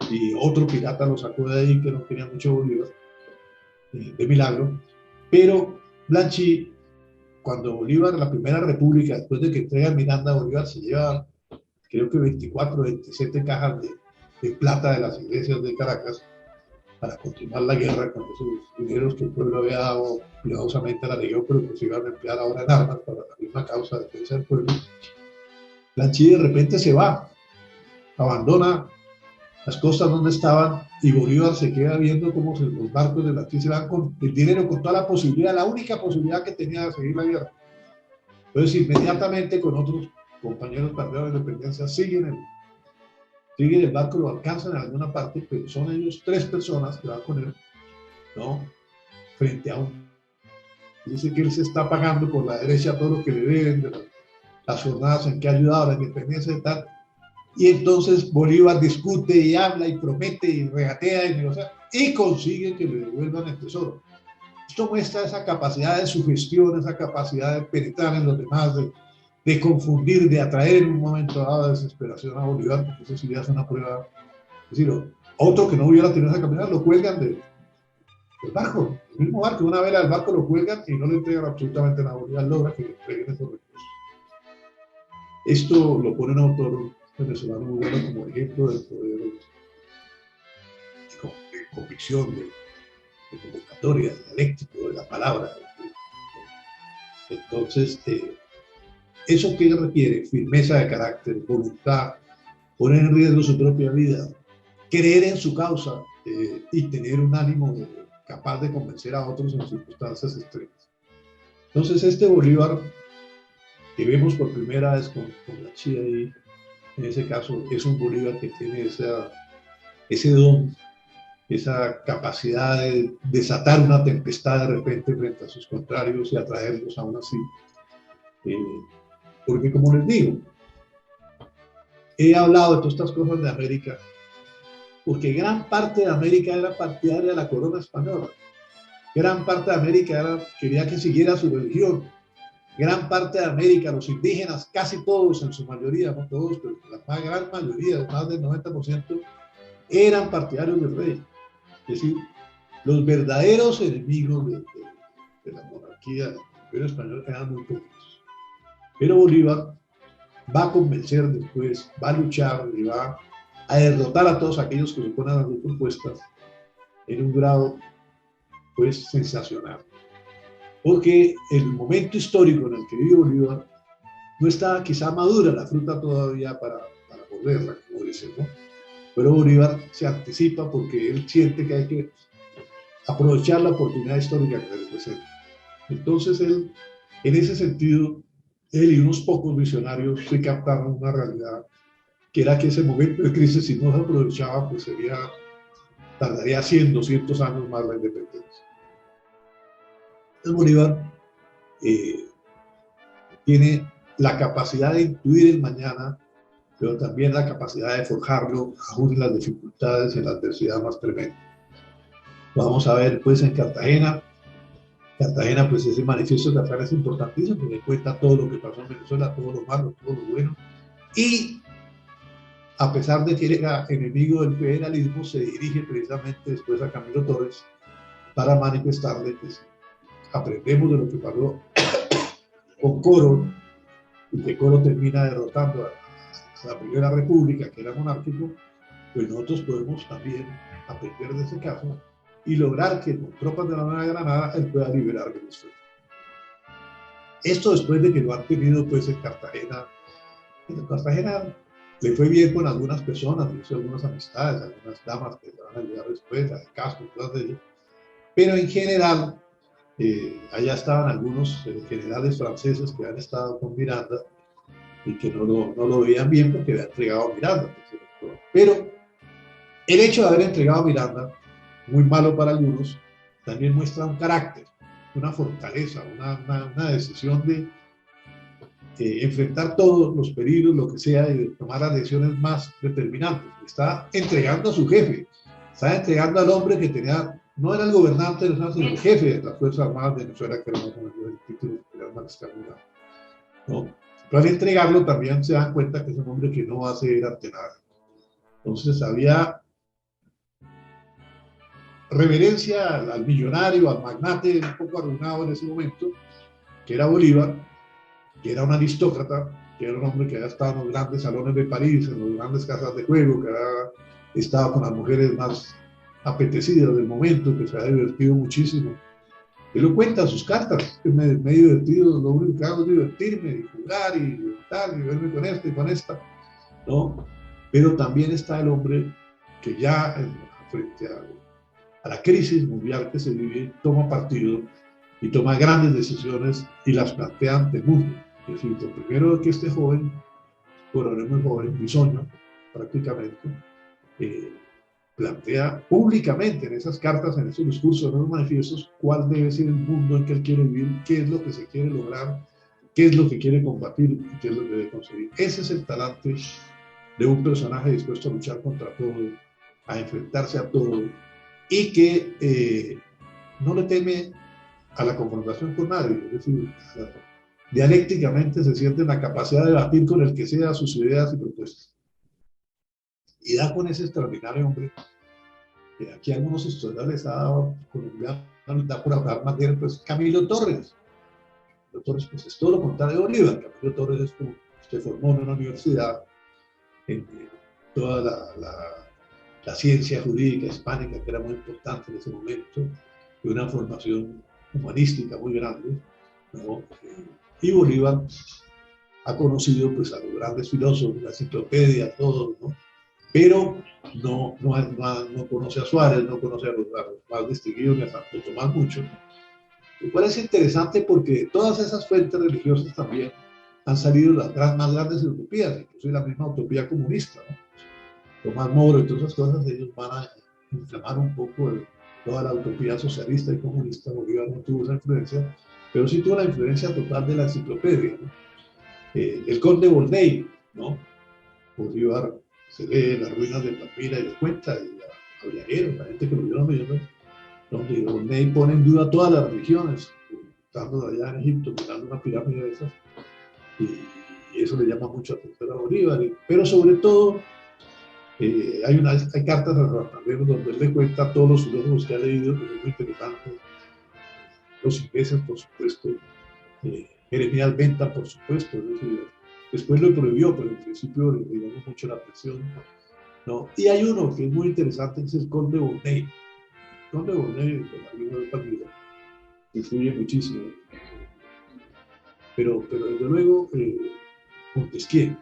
y otro pirata lo sacó de ahí que no tenía mucho Bolívar, de milagro. Pero Blanchi, cuando Bolívar, la Primera República, después de que entrega Miranda a Bolívar, se lleva, creo que 24 o 27 cajas de plata de las iglesias de Caracas para continuar la guerra con esos dineros que el pueblo había dado cuidadosamente a la región, pero que se iban a emplear ahora en armas para la misma causa de defensa del pueblo. Blanchi de repente se va, abandona las costas donde estaban, y Bolívar se queda viendo cómo los barcos de Blanchi se van con el dinero, con toda la posibilidad, la única posibilidad que tenía de seguir la guerra. Entonces inmediatamente con otros compañeros partidos de independencia siguen el barco, lo alcanzan en alguna parte, pero son ellos 3 personas que van con él, ¿no? Frente a dice que él se está pagando por la derecha todo lo que le deben, de las jornadas en que ha ayudado a la independencia y tal. Y entonces Bolívar discute y habla y promete y regatea y negocia y consigue que le devuelvan el tesoro. Esto muestra esa capacidad de sugestión, esa capacidad de penetrar en los demás, de confundir, de atraer en un momento dado de desesperación a Bolívar, porque eso sí ya es una prueba. Es decir, otro que no hubiera tenido esa capacidad lo cuelgan del barco, el mismo barco, una vela del barco lo cuelgan y no le entregan absolutamente nada. Bolívar logra que le entreguen esos recursos. Esto lo pone un autor venezolano muy bueno como ejemplo del poder de convicción, de convocatoria, de dialéctico, de la palabra. Entonces, eso que requiere firmeza de carácter, voluntad, poner en riesgo su propia vida, creer en su causa y tener un ánimo capaz de convencer a otros en circunstancias extremas. Entonces, este Bolívar que vemos por primera vez con la Chía ahí, en ese caso, es un Bolívar que tiene ese don, esa capacidad de desatar una tempestad de repente frente a sus contrarios y atraerlos aún así. Porque como les digo, he hablado de todas estas cosas de América, porque gran parte de América era partidaria de la corona española. Gran parte de América quería que siguiera su religión. Gran parte de América, los indígenas, casi todos en su mayoría, no todos, pero la gran mayoría, más del 90%, eran partidarios del rey. Es decir, los verdaderos enemigos de la monarquía del Imperio Español eran muy pocos. Pero Bolívar va a convencer después, va a luchar y va a derrotar a todos aquellos que se oponen a sus propuestas en un grado pues sensacional. Porque el momento histórico en el que vive Bolívar no está quizá madura la fruta todavía para morderla, como dicen, ¿no? Pero Bolívar se anticipa porque él siente que hay que aprovechar la oportunidad histórica que le presenta. Entonces él, en ese sentido, él y unos pocos visionarios se captaron una realidad que era que ese momento de crisis, si no se aprovechaba, pues tardaría 100, 200 años más la independencia. Entonces Bolívar tiene la capacidad de intuir el mañana, pero también la capacidad de forjarlo aún en las dificultades y en la adversidad más tremenda. Vamos a ver pues en Cartagena. Cartagena, pues ese manifiesto de Cartagena es importantísimo porque cuenta todo lo que pasó en Venezuela, todo lo malo, todo lo bueno. Y a pesar de que era enemigo del federalismo, se dirige precisamente después a Camilo Torres para manifestarle que si aprendemos de lo que pasó con Coro, y que Coro termina derrotando a la Primera República, que era monárquico, pues nosotros podemos también aprender de ese caso y lograr que con tropas de la Nueva Granada él pueda liberar Venezuela. Esto después de que lo han tenido pues en Cartagena. En Cartagena le fue bien con algunas personas, hizo algunas amistades, algunas damas que le van a ayudar después, a Castro, todas de ellas. Pero en general, allá estaban algunos generales franceses que han estado con Miranda y que no lo veían bien porque había entregado a Miranda. Pero el hecho de haber entregado a Miranda, muy malo para algunos, también muestra un carácter, una fortaleza, una decisión de enfrentar todos los peligros, lo que sea, y de tomar las decisiones más determinantes. Está entregando a su jefe, está entregando al hombre que tenía, no era el gobernante de Venezuela, sino el jefe de las Fuerzas Armadas de Venezuela, que era más o menos el título, que era una escalura, ¿no? Pero al entregarlo también se dan cuenta que es un hombre que no va a ceder ante nada. Entonces había reverencia al millonario, al magnate, un poco arruinado en ese momento, que era Bolívar, que era un aristócrata, que era un hombre que había estado en los grandes salones de París, en las grandes casas de juego, que había estado con las mujeres más apetecidas del momento, que se había divertido muchísimo. Él lo cuenta en sus cartas, que me he divertido, lo único que hago es divertirme, y jugar, y tal, y verme con este y con esta, ¿no? Pero también está el hombre que ya frente a la crisis mundial que se vive, toma partido y toma grandes decisiones y las plantea ante el mundo. Es decir, lo primero es que este joven, bueno, es muy joven, bisoño prácticamente, plantea públicamente en esas cartas, en esos discursos, en esos manifiestos, cuál debe ser el mundo en que él quiere vivir, qué es lo que se quiere lograr, qué es lo que quiere combatir y qué es lo que debe conseguir. Ese es el talante de un personaje dispuesto a luchar contra todo, a enfrentarse a todo y que no le teme a la confrontación con nadie, es decir, dialécticamente se siente en la capacidad de debatir con el que sea sus ideas y propuestas. Y da con ese extraordinario hombre, que aquí algunos historiadores colombianos da por hablar más bien, pues Camilo Torres. Camilo Torres pues es todo lo contrario de Bolívar. Camilo Torres es como, se formó en una universidad, en toda la ciencia jurídica hispánica, que era muy importante en ese momento, y una formación humanística muy grande, ¿no? Y Bolívar ha conocido pues, a los grandes filósofos, la enciclopedia, todos, ¿no? Pero no conoce a Suárez, no conoce a los más distinguidos, ni a Santo Tomás mucho. Lo cual es interesante porque todas esas fuentes religiosas también han salido las más grandes utopías, incluso la misma utopía comunista, ¿no? Tomás Moro y todas esas cosas, ellos van a inflamar un poco toda la utopía socialista y comunista. Bolívar no tuvo esa influencia, pero sí tuvo la influencia total de la enciclopedia, ¿no? El conde Volney, ¿no? Bolívar se lee las ruinas de Palmira y le cuenta, y a viajeros, la gente que lo vieron viendo, donde Volney pone en duda todas las religiones, estando allá en Egipto, mirando una pirámide de esas, y eso le llama mucho atención a Bolívar, pero sobre todo Hay cartas a Santander donde él le cuenta a todos los filósofos que ha leído, que es muy interesante. Los ingleses, por supuesto, Jeremías Bentham, por supuesto, es decir, después lo prohibió, pero en principio le llamó mucho la atención, ¿no? Y hay uno que es muy interesante, que es el Conde Bonney. El Conde Bonney, con la vida de Palmira, influye muchísimo. Pero desde luego, Montesquieu.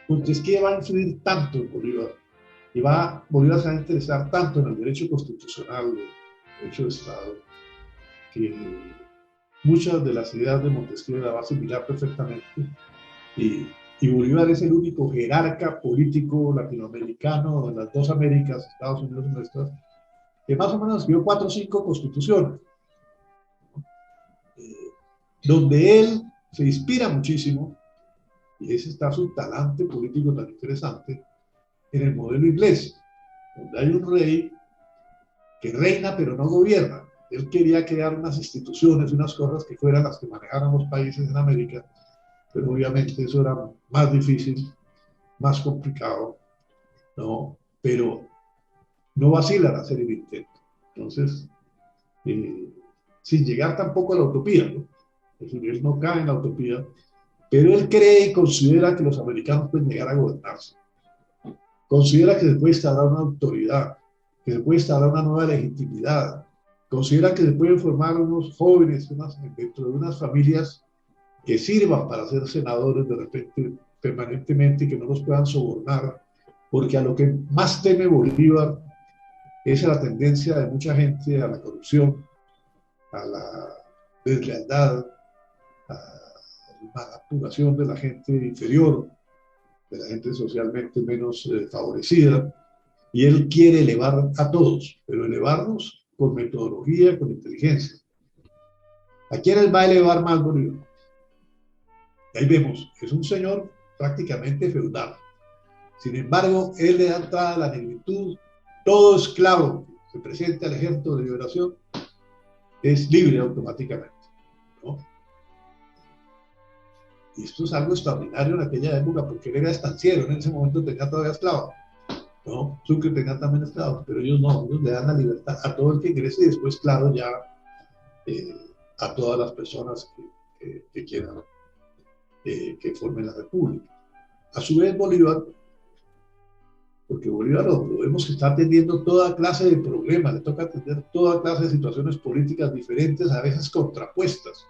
Montesquieu va a influir tanto en Bolívar, y Bolívar se va a interesar tanto en el derecho constitucional, el derecho de Estado, que muchas de las ideas de Montesquieu las va a asimilar perfectamente. Y Bolívar es el único jerarca político latinoamericano en las dos Américas, Estados Unidos y nuestras, que más o menos escribió 4 o 5 constituciones, donde él se inspira muchísimo, y ese está su talante político tan interesante, en el modelo inglés, donde hay un rey que reina pero no gobierna. Él quería crear unas instituciones, unas cosas que fueran las que manejaran los países en América, pero obviamente eso era más difícil, más complicado, ¿no? Pero no vacilan a hacer el intento. Entonces, sin llegar tampoco a la utopía, ¿no? Es decir, él no cae en la utopía, pero él cree y considera que los americanos pueden llegar a gobernarse. Considera que se puede instalar una autoridad, que se puede instalar una nueva legitimidad. Considera que se pueden formar unos jóvenes dentro de unas familias que sirvan para ser senadores de repente permanentemente y que no los puedan sobornar, porque a lo que más teme Bolívar es a la tendencia de mucha gente a la corrupción, a la deslealtad, a la manipulación de la gente inferior, de la gente socialmente menos favorecida, y él quiere elevar a todos, pero elevarnos con metodología, con inteligencia. ¿A quiénes va a elevar más Bolívar? Y ahí vemos, es un señor prácticamente feudal. Sin embargo, él le da entrada a la negritud. Todo esclavo que se presente al ejército de liberación es libre automáticamente, ¿no? Y esto es algo extraordinario en aquella época, porque él era estanciero, en ese momento tenía todavía esclavos, ¿no? Sucre tenía también esclavos, pero ellos no, ellos le dan la libertad a todo el que ingrese y después, claro, ya a todas las personas que quieran que formen la república. A su vez, Bolívar, porque Bolívar lo vemos que está atendiendo toda clase de problemas, le toca atender toda clase de situaciones políticas diferentes, a veces contrapuestas.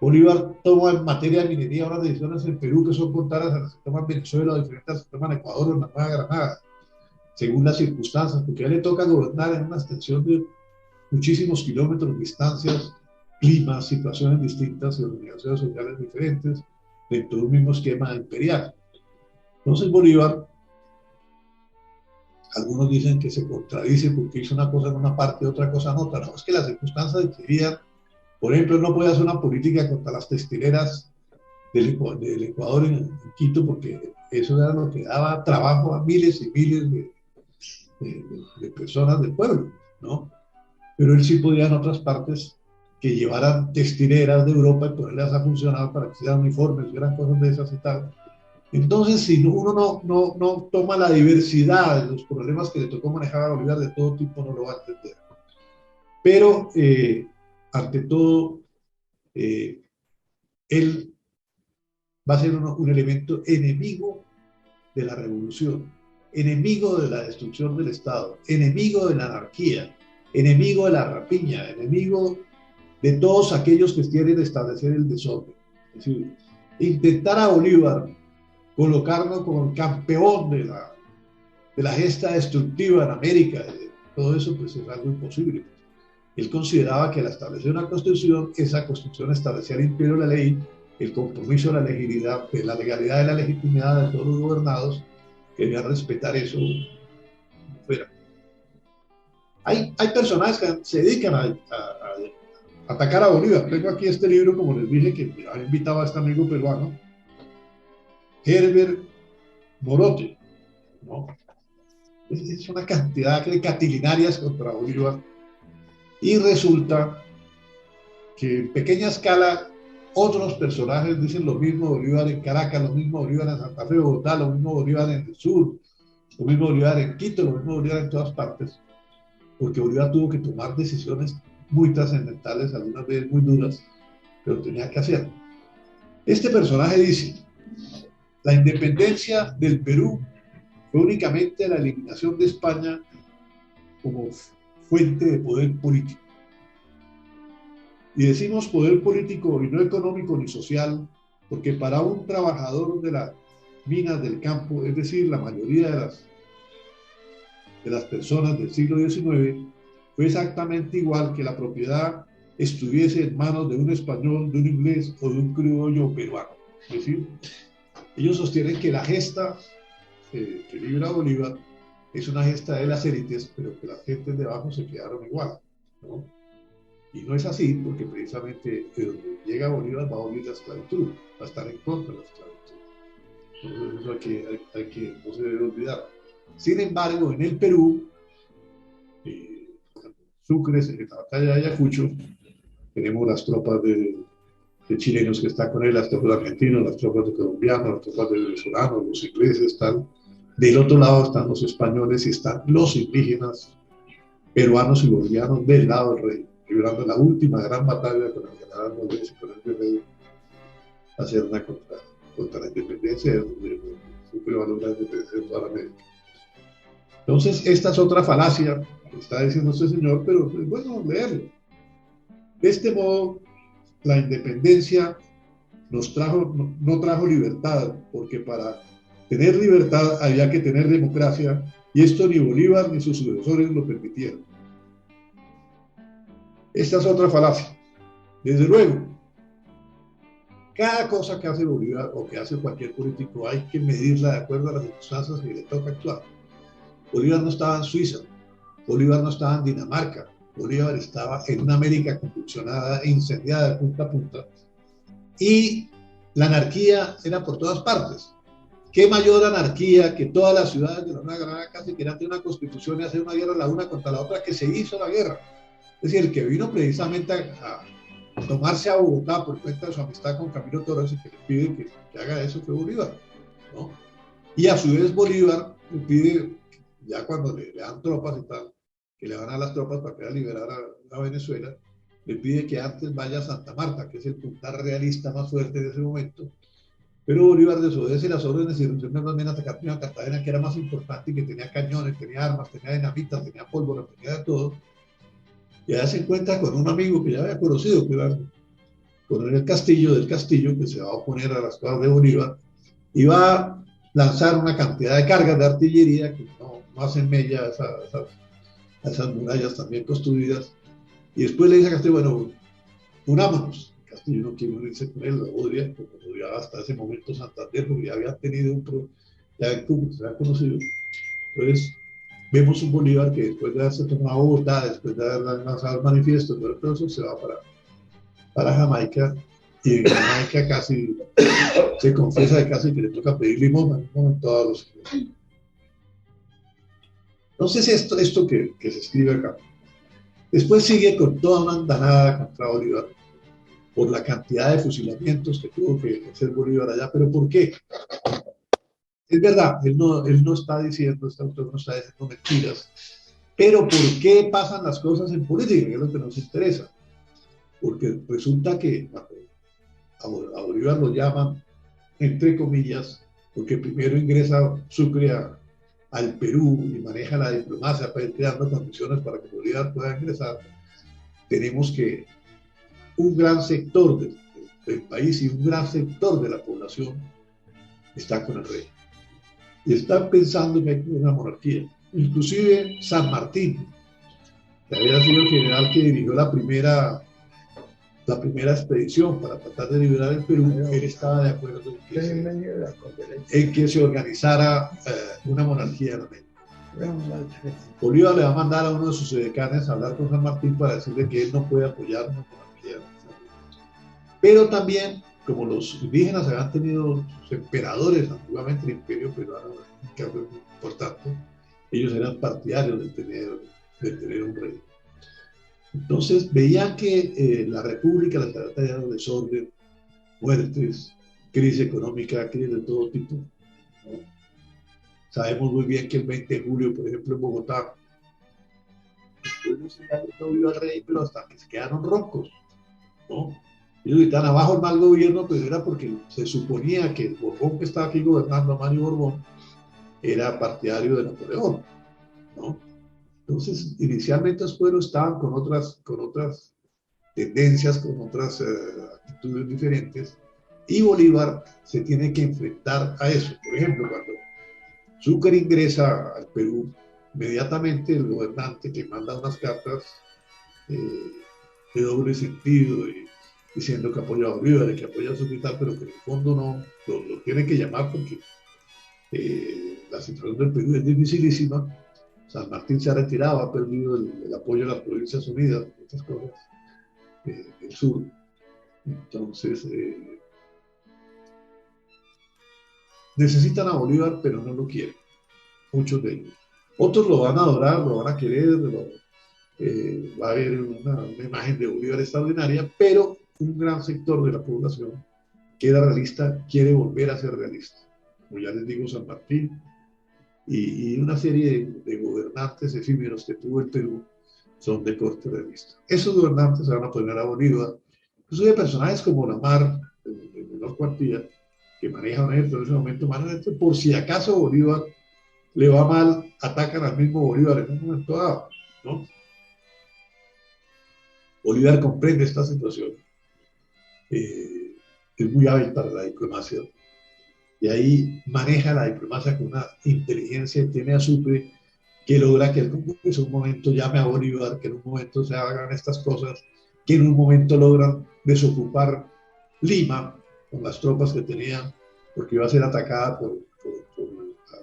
Bolívar toma en materia de minería unas decisiones en Perú que son contrarias a las que toman Venezuela, o diferentes a las que toman Ecuador o en la Nueva Granada, según las circunstancias, porque a él le toca gobernar en una extensión de muchísimos kilómetros, distancias, climas, situaciones distintas y organizaciones sociales diferentes dentro de un mismo esquema imperial. Entonces Bolívar, algunos dicen que se contradice porque hizo una cosa en una parte y otra cosa en otra. No, es que las circunstancias exigían, por ejemplo, él no podía hacer una política contra las textileras del Ecuador en Quito, porque eso era lo que daba trabajo a miles y miles de personas del pueblo, ¿no? Pero él sí podía en otras partes que llevaran textileras de Europa y ponerlas a funcionar para que hicieran uniformes, hicieran cosas de esas y tal. Entonces, si uno no toma la diversidad de los problemas que le tocó manejar a Bolívar de todo tipo, no lo va a entender. Pero, ante todo, él va a ser un elemento enemigo de la revolución, enemigo de la destrucción del Estado, enemigo de la anarquía, enemigo de la rapiña, enemigo de todos aquellos que quieren establecer el desorden. Es decir, intentar a Bolívar colocarlo como el campeón de la gesta destructiva en América, todo eso pues es algo imposible. Él consideraba que al establecer una constitución, esa constitución establecía el imperio de la ley, el compromiso de la legalidad, de la legalidad y la legitimidad de todos los gobernados, que debían respetar eso fuera. Hay personajes que se dedican a atacar a Bolívar. Tengo aquí este libro, como les dije, que había invitado a este amigo peruano, Herbert Morote, ¿no? Es una cantidad de catilinarias contra Bolívar. Y resulta que en pequeña escala otros personajes dicen lo mismo Bolívar en Caracas, lo mismo Bolívar en Santa Fe, Bogotá, lo mismo Bolívar en el sur, Lo mismo Bolívar en Quito, lo mismo Bolívar en todas partes, porque Bolívar tuvo que tomar decisiones muy trascendentales, algunas veces muy duras, pero tenía que hacerlo. Este personaje dice, la independencia del Perú fue únicamente la eliminación de España como fuente de poder político. Y decimos poder político y no económico ni social, porque para un trabajador de las minas del campo, es decir, la mayoría de las personas del siglo XIX, fue exactamente igual que la propiedad estuviese en manos de un español, de un inglés o de un criollo peruano. Es decir, ellos sostienen que la gesta que libra Bolívar es una gesta de las élites, pero que las gentes de abajo se quedaron igual, ¿no? Y no es así, porque precisamente de donde llega Bolívar va a volver la esclavitud, va a estar en contra de la esclavitud. Entonces eso hay que no se debe olvidar. Sin embargo, en el Perú, Sucre, en la batalla de Ayacucho, tenemos las tropas de chilenos que están con él, las tropas de argentinos, las tropas de colombianos, las tropas de venezolanos, los ingleses, tal. Del otro lado están los españoles y están los indígenas peruanos y bolivianos del lado del rey, librando la última gran batalla con el general Valdés y con el virrey hacia una contra la independencia de Sucre valor la independencia de toda la América. Entonces, esta es otra falacia que está diciendo este señor, pero es bueno leerlo. De este modo, la independencia nos trajo, no trajo libertad, porque para tener libertad había que tener democracia, y esto ni Bolívar ni sus sucesores lo permitieron. Esta es otra falacia. Desde luego, cada cosa que hace Bolívar o que hace cualquier político hay que medirla de acuerdo a las circunstancias que le toca actuar. Bolívar no estaba en Suiza, Bolívar no estaba en Dinamarca, Bolívar estaba en una América convulsionada e incendiada de punta a punta, y la anarquía era por todas partes. ¿Qué mayor anarquía que todas las ciudades de la Nueva Granada casi querían tener una constitución y hacer una guerra la una contra la otra, que se hizo la guerra? Es decir, que vino precisamente a tomarse a Bogotá por cuenta de su amistad con Camilo Torres y que le pide que haga eso fue Bolívar, ¿no? Y a su vez Bolívar le pide, ya cuando le dan tropas y tal, que le van a las tropas para que vaya a liberar a Venezuela, le pide que antes vaya a Santa Marta, que es el puntal realista más fuerte de ese momento, pero Bolívar desobedece las órdenes y resuelve más bien atacar a Cartagena, que era más importante y que tenía cañones, tenía armas, tenía dinamita, tenía pólvora, tenía de todo. Y allá se encuentra con un amigo que ya había conocido, que era Coronel Castillo del Castillo, que se va a oponer a las cosas de Bolívar, y va a lanzar una cantidad de cargas de artillería que no hacen mella a esas murallas también construidas. Y después le dice a Castillo, bueno, unámonos. Castillo no quiere unirse con él, lo odia, porque lo odiaba hasta ese momento Santander, porque ya había tenido ya como se había conocido. Entonces, vemos un Bolívar que después de haberse tomado Bogotá, después de haber lanzado el manifiesto, todo eso, se va para Jamaica, y en Jamaica casi se confiesa de casi que le toca pedir limón en todos los. Entonces, esto que se escribe acá. Después sigue con toda una andanada contra Bolívar por la cantidad de fusilamientos que tuvo que hacer Bolívar allá. ¿Pero por qué? Es verdad, él no está diciendo, este autor no está diciendo mentiras, pero ¿por qué pasan las cosas en política? Que es lo que nos interesa. Porque resulta que a Bolívar lo llaman, entre comillas, porque primero ingresa Sucre al Perú y maneja la diplomacia para ir creando condiciones para que Bolívar pueda ingresar. Tenemos que un gran sector del país y un gran sector de la población está con el rey. Y están pensando que hay una monarquía. Inclusive San Martín, que había sido el general que dirigió la primera expedición para tratar de liberar el Perú, él estaba de acuerdo en que se organizara una monarquía en América. Bolívar le va a mandar a uno de sus edecanes a hablar con San Martín para decirle que él no puede apoyar una monarquía. Pero también, como los indígenas habían tenido sus emperadores antiguamente, el imperio peruano, que fue muy importante, ellos eran partidarios de tener un rey. Entonces veían que la república les había traído desorden, muertes, crisis económica, crisis de todo tipo, ¿no? Sabemos muy bien que el 20 de julio, por ejemplo, en Bogotá, pues, no vio al rey, pero hasta que se quedaron roncos, ¿no? Ellos gritaban abajo el mal gobierno, pero era porque se suponía que el Borbón que estaba aquí gobernando, Mario Borbón, era partidario de Napoleón, ¿no? Entonces, inicialmente los pueblos estaban con otras tendencias, con otras actitudes diferentes, y Bolívar se tiene que enfrentar a eso. Por ejemplo, cuando Sucre ingresa al Perú, inmediatamente el gobernante que manda unas cartas eh, de doble sentido, diciendo que apoya a Bolívar y que apoya a su tal, pero que en el fondo no, lo tiene que llamar porque la situación del Perú es dificilísima. San Martín se ha retirado, ha perdido el apoyo de las Provincias Unidas, estas cosas del sur. Entonces, necesitan a Bolívar, pero no lo quieren, muchos de ellos. Otros lo van a adorar, lo van a querer, va a haber una imagen de Bolívar extraordinaria, pero un gran sector de la población que era realista quiere volver a ser realista. Como ya les digo, San Martín y una serie de gobernantes efímeros que tuvo el Perú son de corte realista. Esos gobernantes se van a poner a Bolívar. Incluso hay personajes como Lamar, de menor cuantía, que maneja un ejército en ese momento, por si acaso Bolívar le va mal, atacan al mismo Bolívar en un momento dado, ¿no? Bolívar comprende esta situación, es muy hábil para la diplomacia, y ahí maneja la diplomacia con una inteligencia, y tiene a Sucre que logra que el Congreso en un momento llame a Bolívar, que en un momento se hagan estas cosas, que en un momento logran desocupar Lima con las tropas que tenían, porque iba a ser atacada por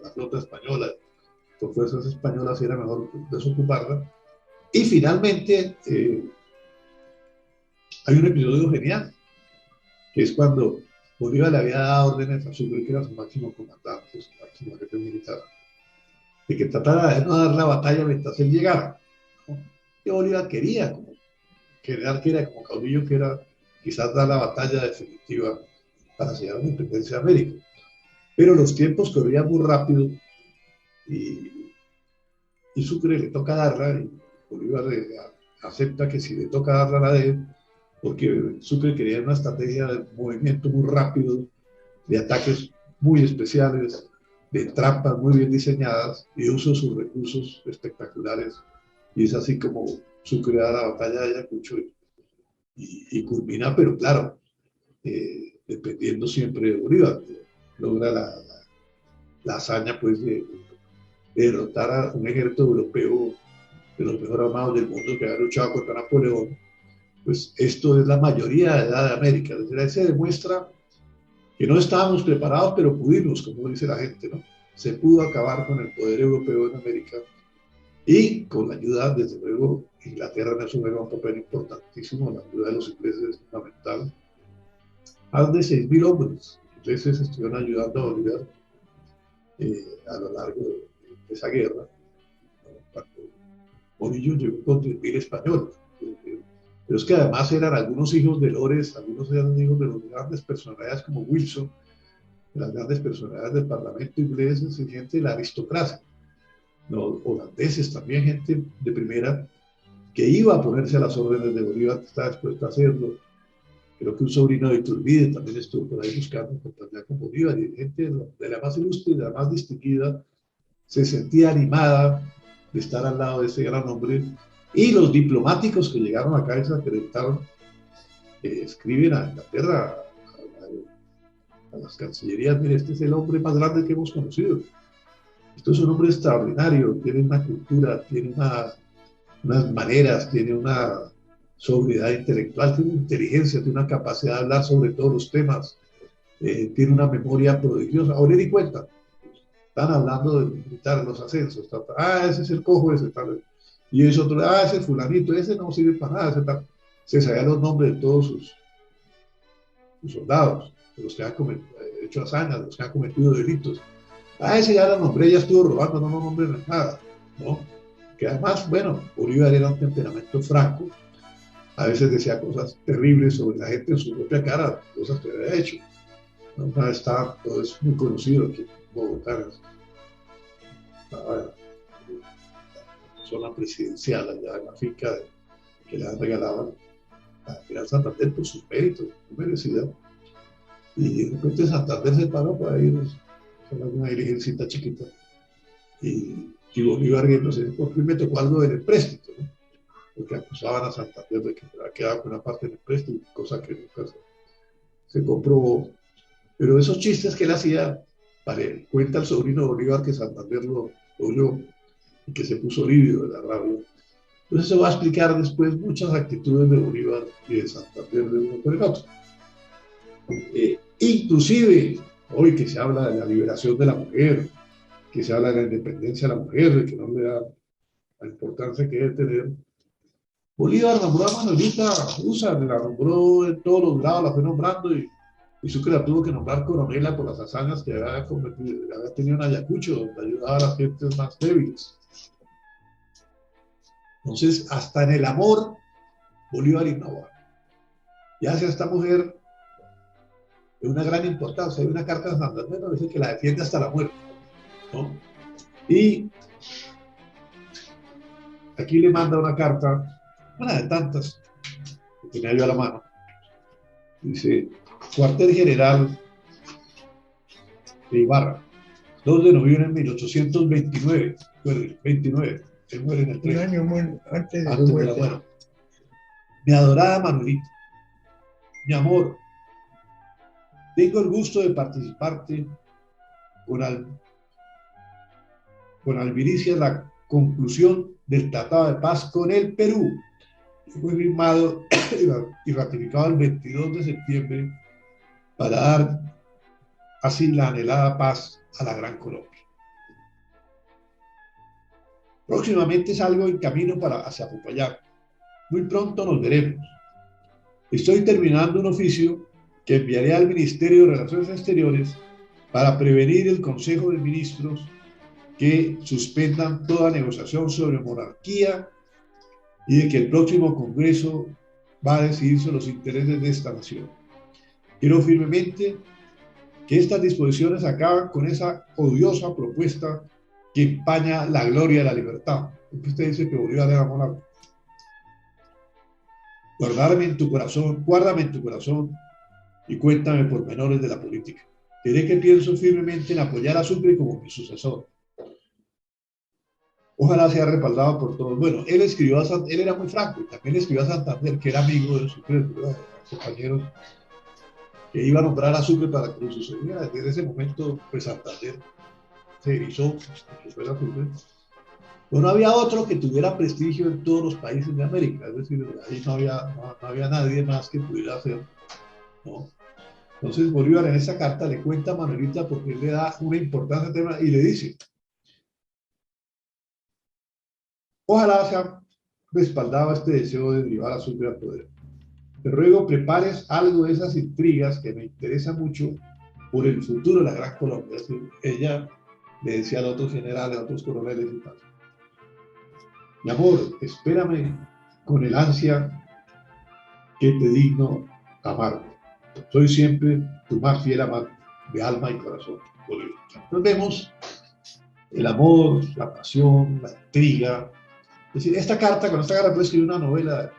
la flota española, por fuerzas españolas, y era mejor desocuparla. Y finalmente hay un episodio genial, que es cuando Bolívar le había dado órdenes a Sucre, que era su máximo comandante, su máximo jefe militar, de que tratara de no dar la batalla mientras él llegara, ¿no? Que Bolívar quería, como general que era, como caudillo que era, quizás dar la batalla definitiva para sellar la independencia de América. Pero los tiempos corrían muy rápido y Sucre le toca darla, y Bolívar acepta que si le toca darla la de él, porque Sucre quería una estrategia de movimiento muy rápido, de ataques muy especiales, de trampas muy bien diseñadas y uso de sus recursos espectaculares. Y es así como Sucre da la batalla de Ayacucho y culmina, pero claro, dependiendo siempre de Bolívar, logra la hazaña pues de derrotar a un ejército europeo de los mejor armados del mundo que había luchado contra Napoleón. Pues esto es la mayoría de edad de América. Desde ahí se demuestra que no estábamos preparados, pero pudimos, como dice la gente, ¿no? Se pudo acabar con el poder europeo en América y con la ayuda, desde luego, Inglaterra en eso juega un papel importantísimo, la ayuda de los ingleses es fundamental. Más de 6.000 hombres ingleses estuvieron ayudando a Bolívar a lo largo de esa guerra. Cuando Morillo llegó con 10.000 españoles. Pero es que además eran algunos hijos de Lores, algunos eran hijos de los grandes personalidades como Wilson, de las grandes personalidades del Parlamento inglés, y gente de la aristocracia. Los holandeses también, gente de primera, que iba a ponerse a las órdenes de Bolívar, que estaba dispuesta a hacerlo. Creo que un sobrino de Iturbide también estuvo por ahí buscando compañía con Bolívar, y gente de la más ilustre y de la más distinguida se sentía animada de estar al lado de ese gran hombre. Y los diplomáticos que llegaron acá y se acreditaron, escriben a Inglaterra, a las cancillerías: mire, este es el hombre más grande que hemos conocido. Esto es un hombre extraordinario, tiene una cultura, tiene unas maneras, tiene una sobriedad intelectual, tiene una inteligencia, tiene una capacidad de hablar sobre todos los temas, tiene una memoria prodigiosa. Ahora di cuenta, están hablando de militar, los ascensos, ese es el cojo, ese tal. Y ese otro, ese fulanito, ese no sirve para nada, ese tal. Se sabían los nombres de todos sus soldados, de los que han hecho hazañas, de los que han cometido delitos. Ese ya lo nombré, ya estuvo robando, no lo nombré nada, ¿no? Que además, bueno, Bolívar era un temperamento franco, a veces decía cosas terribles sobre la gente en su propia cara, cosas que había hecho. Una vez estaba, todo es muy conocido aquí en Bogotá, estaba en la zona presidencial, allá en la finca que le han regalado a General Santander por sus méritos, su merecida. Y de repente Santander se paró para ir a hacer una diligencia chiquita. Y Bolívar riéndose, por fin me tocó algo del empréstito, ¿no? Porque acusaban a Santander de que se había quedado con una parte del empréstito, cosa que nunca se comprobó. Pero esos chistes que él hacía, cuenta el sobrino de Bolívar que Santander lo oyó y que se puso lívido de la rabia. Entonces se va a explicar después muchas actitudes de Bolívar y de Santander de uno por el otro. Inclusive, hoy que se habla de la liberación de la mujer, que se habla de la independencia de la mujer, de que no le da la importancia que debe tener, Bolívar nombró a Manuelita Húzar, la nombró en todos los grados, la fue nombrando y Sucre la tuvo que nombrar coronela por las hazañas que había tenido en Ayacucho, donde ayudaba a las gentes más débiles. Entonces, hasta en el amor, Bolívar innova. Y hace a esta mujer de una gran importancia. Hay una carta de Santander que dice que la defiende hasta la muerte, ¿no? Y aquí le manda una carta, una de tantas que tenía yo a la mano. Dice: Cuartel General de Ibarra, 2 de noviembre de 1829. 29, se muere en el tren. Un año antes de Antes su de la muerte. muerte. Mi adorada Manuelita, mi amor, tengo el gusto de participarte con Alviricia en la conclusión del Tratado de Paz con el Perú. Fue firmado y ratificado el 22 de septiembre para dar así la anhelada paz a la Gran Colombia. Próximamente salgo en camino hacia Popayán. Muy pronto nos veremos. Estoy terminando un oficio que enviaré al Ministerio de Relaciones Exteriores para prevenir el Consejo de Ministros que suspendan toda negociación sobre monarquía y de que el próximo Congreso va a decidir sobre los intereses de esta nación. Quiero firmemente que estas disposiciones acaben con esa odiosa propuesta que empaña la gloria de la libertad. Porque usted dice que Bolívar era monarca. Guárdame en tu corazón y cuéntame pormenores de la política. Diré que pienso firmemente en apoyar a Sucre como mi sucesor. Ojalá sea respaldado por todos. Bueno, él era muy franco, y también escribió a Santander, que era amigo de Sucre, compañeros, que iba a nombrar a Sucre para que lo sucediera. Desde ese momento, pues Santander se erizó, que fuera Sucre. Pero no había otro que tuviera prestigio en todos los países de América, es decir, ahí no había nadie más que pudiera hacer, ¿no? Entonces Bolívar en esa carta le cuenta a Manuelita porque él le da una importancia al tema y le dice: ojalá sea respaldado este deseo de derivar a Sucre al poder. Te ruego prepares algo de esas intrigas que me interesa mucho por el futuro de la Gran Colombia. Es decir, ella le decía a otros generales, a otros coroneles y tal: mi amor, espérame con el ansia que te digno amarte. Soy siempre tu más fiel amante, de alma y corazón, Bolívar. Entonces vemos el amor, la pasión, la intriga. Es decir, con esta carta puede escribir una novela,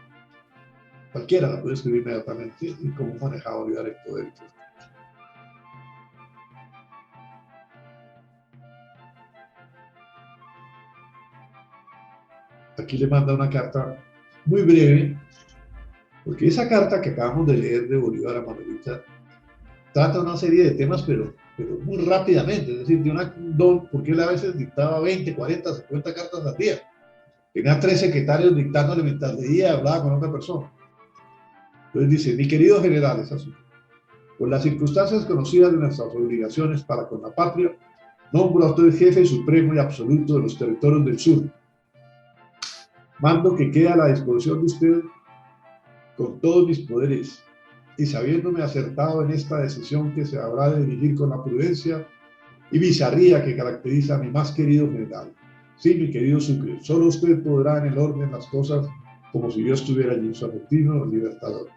cualquiera la puede escribir inmediatamente, y cómo manejaba Bolívar el poder. Aquí le manda una carta muy breve, porque esa carta que acabamos de leer de Bolívar a Manuelita trata una serie de temas, pero muy rápidamente, es decir, de porque él a veces dictaba 20, 40, 50 cartas al día. Tenía 3 secretarios dictándole mientras leía y hablaba con otra persona. Entonces dice: mi querido general, es así. Por las circunstancias conocidas de nuestras obligaciones para con la patria, nombro a usted jefe supremo y absoluto de los territorios del sur. Mando que quede a la disposición de usted con todos mis poderes, y sabiéndome acertado en esta decisión que se habrá de dirigir con la prudencia y bizarría que caracteriza a mi más querido general. Sí, mi querido Sucre, solo usted podrá en el orden las cosas como si yo estuviera allí, su argentino libertador.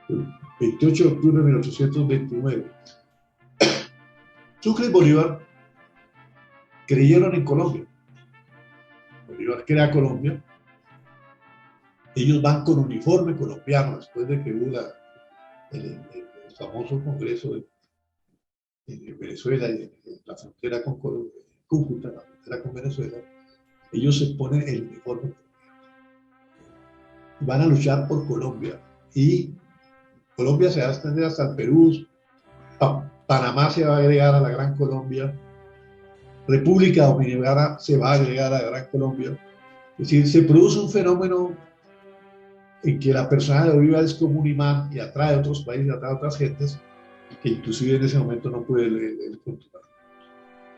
El 28 de octubre de 1829. Sucre y Bolívar creyeron en Colombia. Bolívar crea Colombia. Ellos van con uniforme colombiano después de que hubo el famoso congreso en Venezuela, y en la frontera con Cúcuta, la frontera con Venezuela. Ellos se ponen el uniforme y van a luchar por Colombia. Y Colombia se va a extender hasta el Perú, Panamá se va a agregar a la Gran Colombia, República Dominicana se va a agregar a la Gran Colombia. Es decir, se produce un fenómeno en que la persona de Bolívar es como un imán y atrae a otros países, atrae a otras gentes, que inclusive en ese momento no puede leer cultura.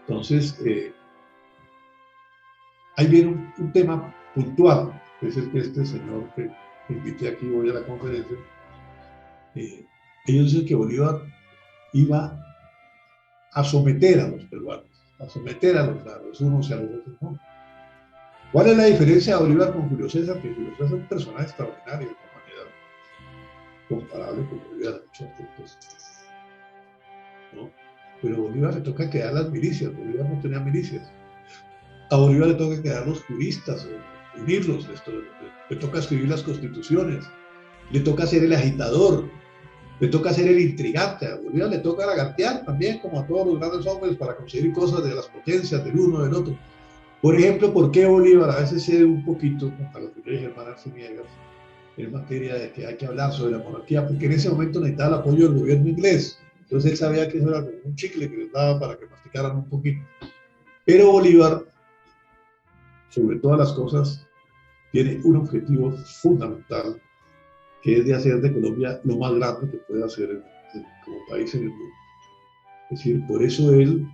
Entonces, ahí viene un tema puntual, que es el que este señor que invité aquí hoy a la conferencia. Ellos dicen que Bolívar iba a someter a los peruanos, a someter a los unos y a los otros. ¿No? ¿Cuál es la diferencia de Bolívar con Julio César? Que Julio César es un personaje extraordinario de la humanidad, comparable con Bolívar en muchos aspectos, ¿no? Pero a Bolívar le toca quedar las milicias. Bolívar no tenía milicias. A Bolívar le toca quedar los juristas, unirlos, le toca escribir las constituciones, le toca ser el agitador, le toca ser el intrigante. A Bolívar le toca lagartear también, como a todos los grandes hombres, para conseguir cosas de las potencias, del uno, del otro. Por ejemplo, ¿por qué Bolívar a veces cede un poquito, a lo que yo dije, hermano Arciniegas, en materia de que hay que hablar sobre la monarquía? Porque en ese momento necesitaba el apoyo del gobierno inglés. Entonces él sabía que eso era como un chicle que les daba para que masticaran un poquito. Pero Bolívar, sobre todas las cosas, tiene un objetivo fundamental, que es de hacer de Colombia lo más grande que puede hacer como país en el mundo. Es decir, por eso él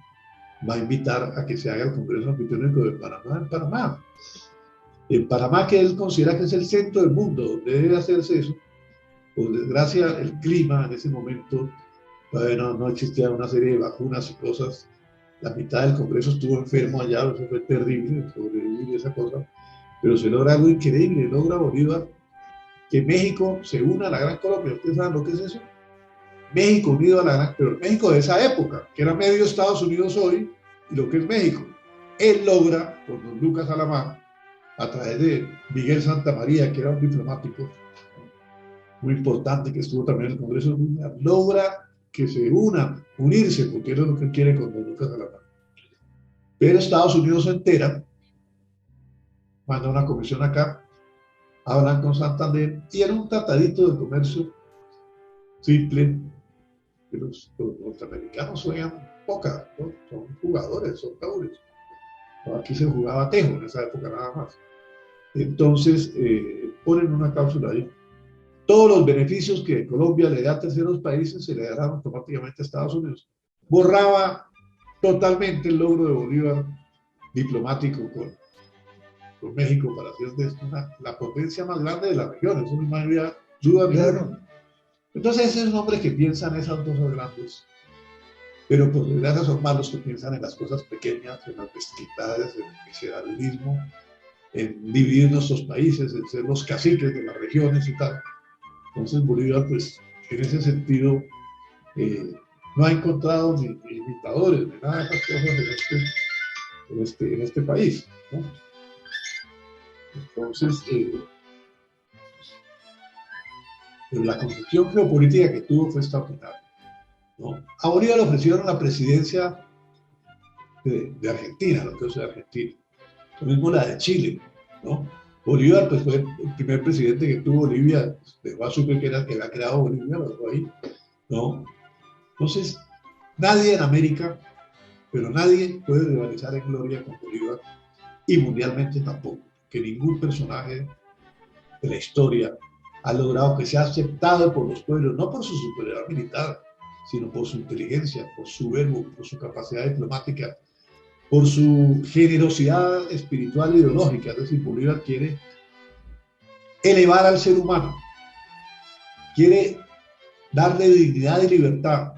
va a invitar a que se haga el Congreso Anfitriónico de Panamá en Panamá. En Panamá, que él considera que es el centro del mundo, donde debe hacerse eso. Por desgracia, el clima en ese momento todavía no existía una serie de vacunas y cosas. La mitad del Congreso estuvo enfermo allá, eso fue terrible, sobrevivir esa cosa. Pero se logra algo increíble, logra Bolívar que México se una a la Gran Colombia. ¿Ustedes saben lo que es eso? México unido a la Gran, pero México de esa época, que era medio Estados Unidos hoy, y lo que es México. Él logra, con don Lucas Alamán, a través de Miguel Santamaría, que era un diplomático muy importante, que estuvo también en el Congreso Mundial, logra que se unan, unirse, porque eso es lo que quiere con don Lucas Alamán. Pero Estados Unidos se entera, manda una comisión acá, hablan con Santander, y era un tratadito de comercio simple, que los norteamericanos juegan poca, ¿no? Son jugadores, son taures. Aquí se jugaba tejo en esa época nada más. Entonces ponen una cláusula ahí. Todos los beneficios que Colombia le da a terceros países se le darán automáticamente a Estados Unidos. Borraba totalmente el logro de Bolívar diplomático con México para hacer de esto la potencia más grande de la región. Eso no había duda ninguna. Entonces ese es un hombre que piensa en esas cosas grandes, pero por desgracia son malos que piensan en las cosas pequeñas, en las mezquindades, en el miserabilismo, en dividir nuestros países, en ser los caciques de las regiones y tal. Entonces Bolívar, pues, en ese sentido, no ha encontrado ni imitadores, ni nada de esas cosas en este país, ¿no? Entonces, la concepción geopolítica que tuvo fue extraordinaria, ¿no? A Bolívar le ofrecieron la presidencia de Argentina, lo que es de Argentina, lo mismo la de Chile, ¿no? Bolívar, pues, fue el primer presidente que tuvo Bolivia, dejó a Sucre, que había creado Bolivia, lo dejó ahí, ¿no? Entonces, nadie en América, pero nadie puede rivalizar en gloria con Bolívar, y mundialmente tampoco, que ningún personaje de la historia ha logrado que sea aceptado por los pueblos, no por su superioridad militar, sino por su inteligencia, por su verbo, por su capacidad diplomática, por su generosidad espiritual e ideológica. Es decir, Bolívar quiere elevar al ser humano, quiere darle dignidad y libertad,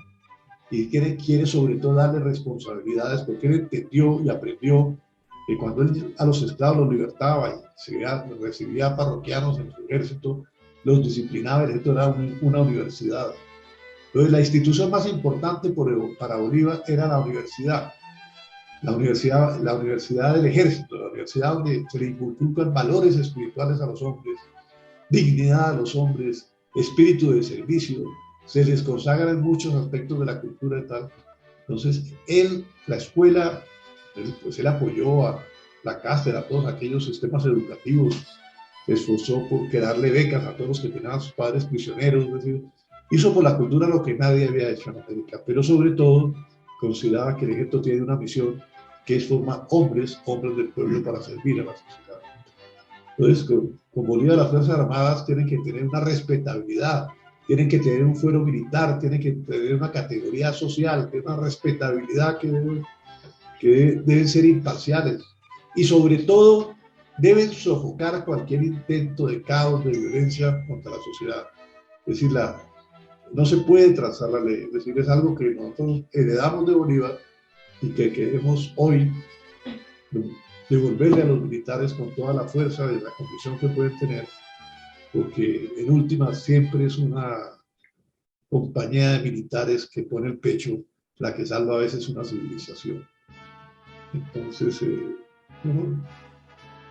y quiere sobre todo darle responsabilidades, porque él entendió y aprendió que cuando él a los esclavos los libertaba y recibía parroquianos en su ejército, los disciplinaba, el ejército era una universidad. Entonces la institución más importante para Bolívar era la universidad. la universidad del ejército, la universidad donde se le inculcan valores espirituales a los hombres, dignidad a los hombres, espíritu de servicio, se les consagran muchos aspectos de la cultura y tal. Entonces, la escuela, él apoyó a la cátedra, a todos aquellos sistemas educativos, se esforzó por darle becas a todos los que tenían a sus padres prisioneros, es decir, hizo por la cultura lo que nadie había hecho en América, pero sobre todo consideraba que el ejército tiene una misión que es formar hombres del pueblo para servir a la sociedad. Entonces, con Bolívar, las Fuerzas Armadas tienen que tener una respetabilidad, tienen que tener un fuero militar, tienen que tener una categoría social, una respetabilidad que deben ser imparciales y sobre todo deben sofocar cualquier intento de caos, de violencia contra la sociedad. Es decir, no se puede trazar la ley, es decir, es algo que nosotros heredamos de Bolívar y que queremos hoy devolverle a los militares con toda la fuerza y la convicción que pueden tener, porque en últimas siempre es una compañía de militares que pone el pecho la que salva a veces una civilización. Entonces,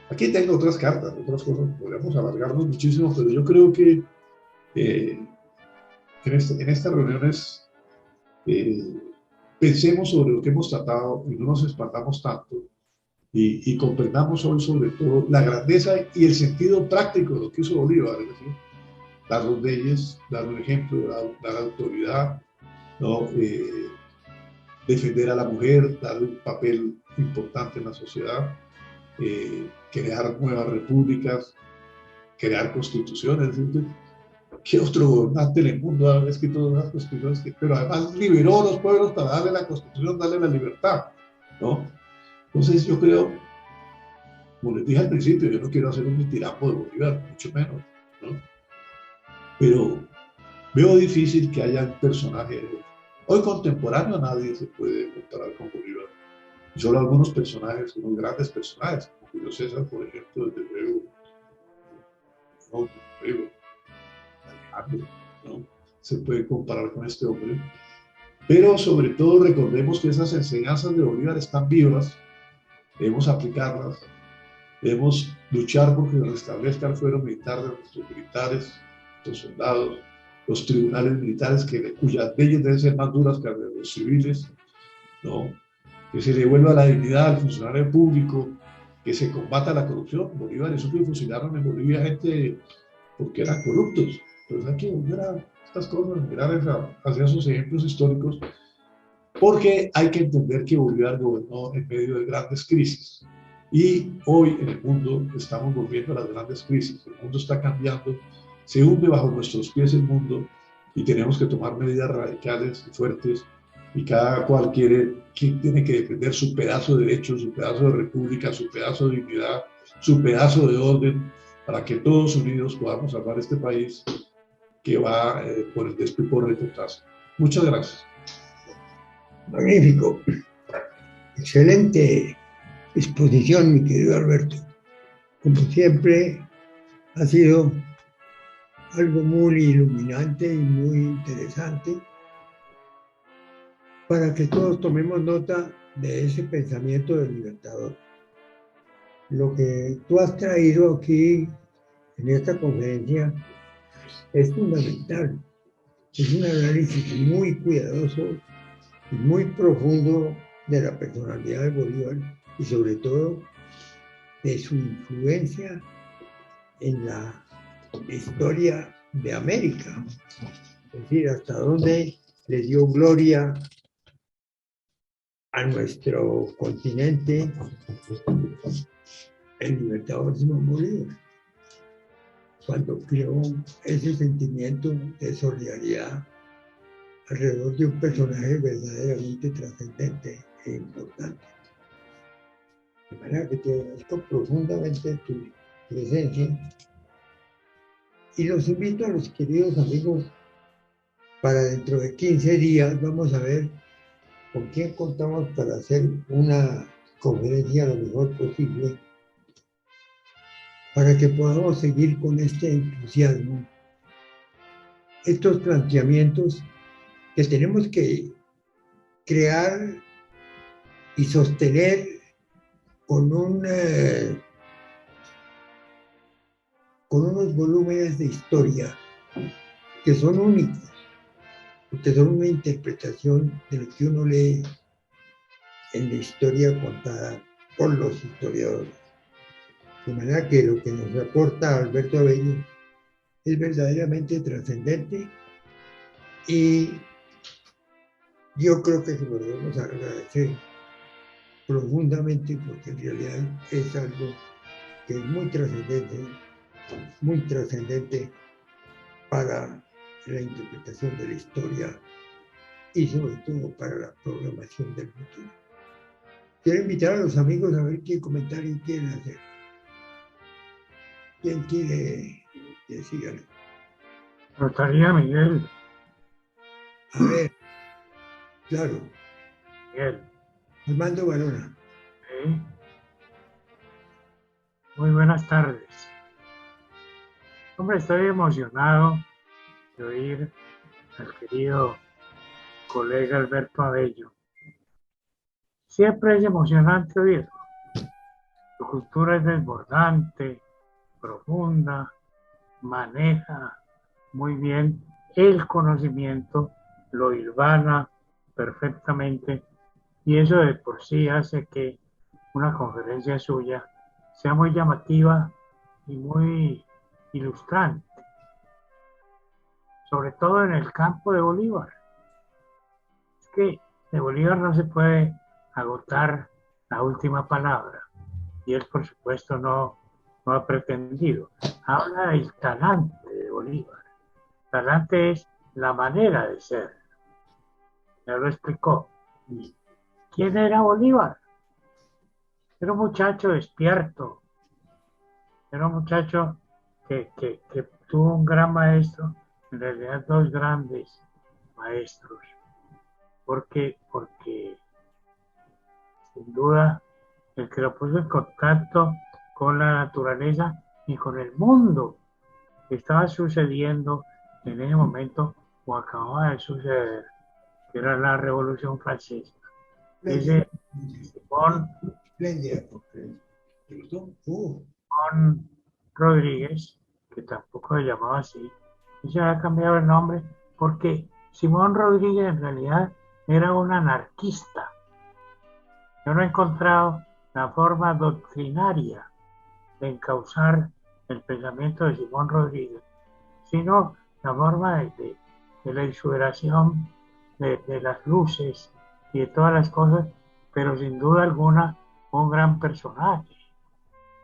aquí tengo otras cartas, otras cosas, podríamos alargarnos muchísimo, pero yo creo que en estas reuniones pensemos sobre lo que hemos tratado y no nos espantamos tanto y comprendamos hoy sobre todo la grandeza y el sentido práctico de lo que hizo Bolívar, es decir, dar los leyes, dar un ejemplo, dar autoridad, ¿no? Defender a la mujer, dar un papel importante en la sociedad, crear nuevas repúblicas, crear constituciones. ¿Qué otro gobernante en el mundo ha escrito unas constituciones? Pero además liberó a los pueblos para darle la constitución, darle la libertad, ¿no? Entonces yo creo, como les dije al principio, yo no quiero hacer un mitirambo de Bolívar, mucho menos, ¿no? Pero veo difícil que haya un personaje. Hoy contemporáneo nadie se puede comparar con Bolívar. Y solo algunos personajes, unos grandes personajes, como Julio César, por ejemplo, desde luego, Alejandro, ¿no? Se puede comparar con este hombre. Pero sobre todo recordemos que esas enseñanzas de Bolívar están vivas, debemos aplicarlas, debemos luchar porque se restablezca el fuero militar de nuestros militares, nuestros soldados, los tribunales militares cuyas leyes deben ser más duras que las de los civiles, ¿no? Que se devuelva la dignidad al funcionario público, que se combata la corrupción. Bolívar, eso que fusilaron en Bolivia gente porque eran corruptos. Entonces hay que volver a estas cosas, mirar hacia esos ejemplos históricos, porque hay que entender que Bolívar gobernó en medio de grandes crisis. Y hoy en el mundo estamos volviendo a las grandes crisis. El mundo está cambiando, se hunde bajo nuestros pies el mundo y tenemos que tomar medidas radicales y fuertes. Y cada cual tiene que defender su pedazo de derechos, su pedazo de república, su pedazo de dignidad, su pedazo de orden, para que todos unidos podamos salvar este país que va por el despiporre total. Muchas gracias. Magnífico. Excelente exposición, mi querido Alberto. Como siempre, ha sido algo muy iluminante y muy interesante para que todos tomemos nota de ese pensamiento del libertador. Lo que tú has traído aquí en esta conferencia es fundamental. Es un análisis muy cuidadoso y muy profundo de la personalidad de Bolívar y sobre todo de su influencia en la historia de América. Es decir, hasta dónde le dio gloria a nuestro continente el libertador Simón Bolívar, cuando creó ese sentimiento de solidaridad alrededor de un personaje verdaderamente trascendente e importante. De manera que te agradezco profundamente tu presencia y los invito a los queridos amigos para dentro de 15 días. Vamos a ver con quién contamos para hacer una conferencia lo mejor posible para que podamos seguir con este entusiasmo, estos planteamientos que tenemos que crear y sostener con unos volúmenes de historia que son únicos, porque son una interpretación de lo que uno lee en la historia contada por los historiadores. De manera que lo que nos aporta Alberto Abello es verdaderamente trascendente y yo creo que se lo debemos agradecer profundamente porque en realidad es algo que es muy trascendente para la interpretación de la historia y sobre todo para la programación del futuro. Quiero invitar a los amigos a ver qué comentario quieren hacer. ¿Quién quiere decir algo? Notaría Miguel. A ver, claro. Miguel. Armando Barona. ¿Sí? Muy buenas tardes. Hombre, estoy emocionado de oír al querido colega Alberto Abello. Siempre es emocionante oírlo. Su cultura es desbordante, profunda, maneja muy bien el conocimiento, lo hilvana perfectamente y eso de por sí hace que una conferencia suya sea muy llamativa y muy ilustrante, sobre todo en el campo de Bolívar. Es que de Bolívar no se puede agotar la última palabra y él por supuesto no ha pretendido. Habla del talante de Bolívar. Talante es la manera de ser. Ya lo explicó. ¿Quién era Bolívar? Era un muchacho despierto. Era un muchacho que tuvo un gran maestro, en realidad dos grandes maestros. Porque sin duda el que lo puso en contacto con la naturaleza y con el mundo que estaba sucediendo en ese momento o acababa de suceder, que era la Revolución Francesa. Ese Simón Rodríguez, que tampoco se llamaba así, y se había cambiado el nombre porque Simón Rodríguez en realidad era un anarquista. Yo no he encontrado la forma doctrinaria de encauzar el pensamiento de Simón Rodríguez, sino la forma de la exuberación de las luces y de todas las cosas, pero sin duda alguna un gran personaje.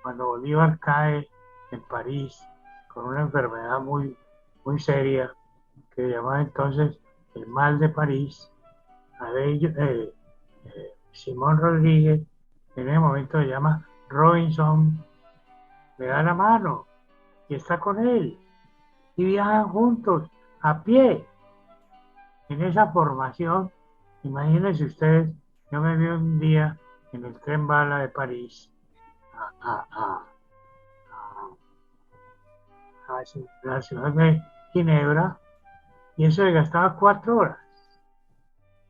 Cuando Bolívar cae en París con una enfermedad muy, muy seria que llamaba entonces el mal de París, Simón Rodríguez en ese momento se llama Robinson, le da la mano y está con él y viajan juntos a pie. En esa formación, imagínense ustedes, yo me vi un día en el tren bala de París a la ciudad de Ginebra y eso le gastaba 4 horas.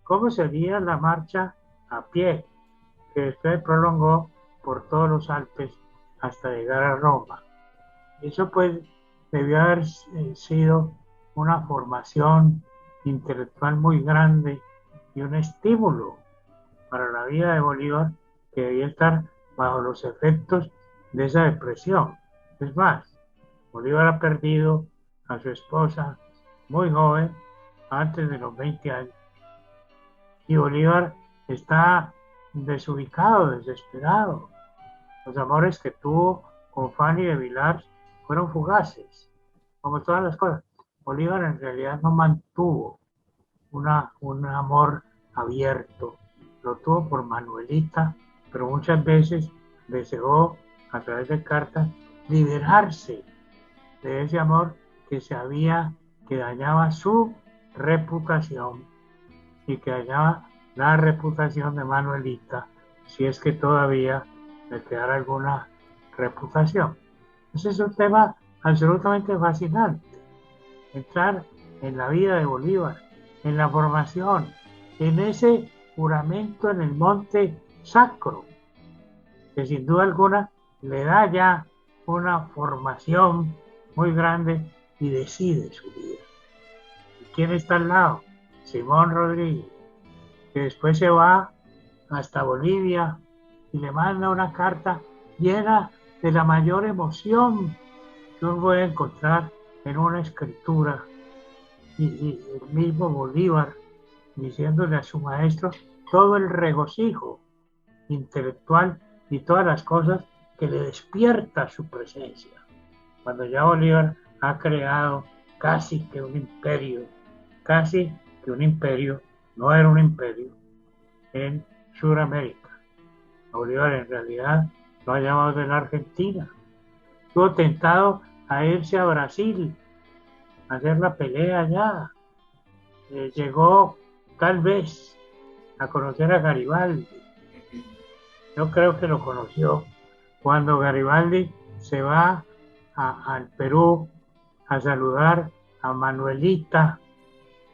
¿Cómo sería la marcha a pie que después prolongó por todos los Alpes hasta llegar a Roma? Eso pues debió haber sido una formación intelectual muy grande y un estímulo para la vida de Bolívar que debía estar bajo los efectos de esa depresión. Es más, Bolívar ha perdido a su esposa muy joven, antes de los 20 años, y Bolívar está desubicado, desesperado. Los amores que tuvo con Fanny de Vilar fueron fugaces, como todas las cosas. Bolívar en realidad no mantuvo un amor abierto, lo tuvo por Manuelita, pero muchas veces deseó, a través de cartas, liberarse de ese amor que dañaba su reputación y que dañaba la reputación de Manuelita, si es que todavía le quedara alguna reputación. Ese es un tema absolutamente fascinante. Entrar en la vida de Bolívar, en la formación, en ese juramento en el monte sacro, que sin duda alguna le da ya una formación muy grande y decide su vida. ¿Y quién está al lado? Simón Rodríguez, que después se va hasta Bolivia y le manda una carta llena de la mayor emoción que uno puede encontrar en una escritura. Y el mismo Bolívar diciéndole a su maestro todo el regocijo intelectual y todas las cosas que le despierta su presencia. Cuando ya Bolívar ha creado casi que un imperio, no era un imperio, en Sudamérica. Bolívar en realidad lo ha llamado de la Argentina. Estuvo tentado a irse a Brasil, a hacer la pelea allá. Llegó tal vez a conocer a Garibaldi. Yo creo que lo conoció cuando Garibaldi se va al Perú a saludar a Manuelita.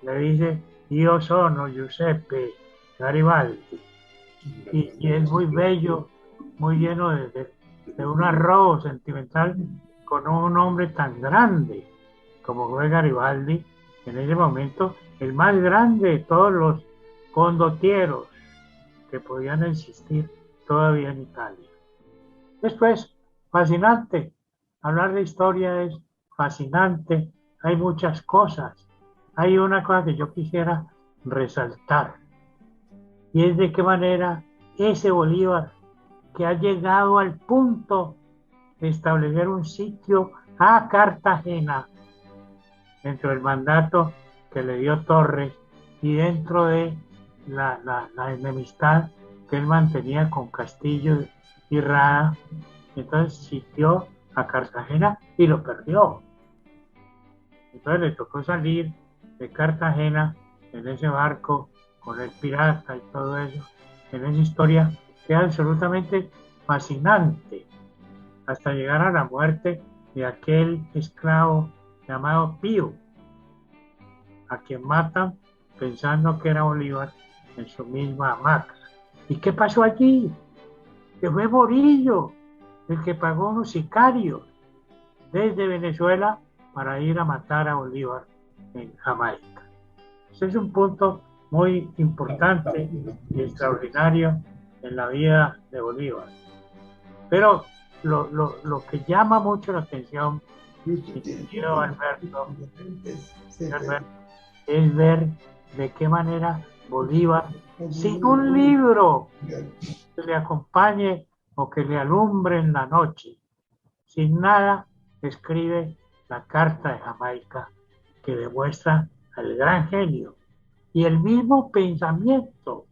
Le dice, yo sono Giuseppe Garibaldi. Y es muy bello, muy lleno de un arrobo sentimental con un hombre tan grande como fue Garibaldi, en ese momento el más grande de todos los condotieros que podían existir todavía en Italia. Después, fascinante, hablar de historia es fascinante, hay muchas cosas. Hay una cosa que yo quisiera resaltar, y es de qué manera ese Bolívar, que ha llegado al punto de establecer un sitio a Cartagena, dentro del mandato que le dio Torres y dentro de la enemistad que él mantenía con Castillo y Rada, entonces sitió a Cartagena y lo perdió. Entonces le tocó salir de Cartagena en ese barco con el pirata y todo eso, en esa historia que es absolutamente fascinante, hasta llegar a la muerte de aquel esclavo llamado Pío, a quien matan pensando que era Bolívar en su misma hamaca. ¿Y qué pasó allí? Que fue Morillo el que pagó unos sicarios desde Venezuela para ir a matar a Bolívar en Jamaica. Ese es un punto muy importante y extraordinario en la vida de Bolívar. Pero lo que llama mucho la atención, Alberto, es ver de qué manera Bolívar, sin un libro que le acompañe o que le alumbre en la noche, sin nada, escribe la Carta de Jamaica, que demuestra el gran genio y el mismo pensamiento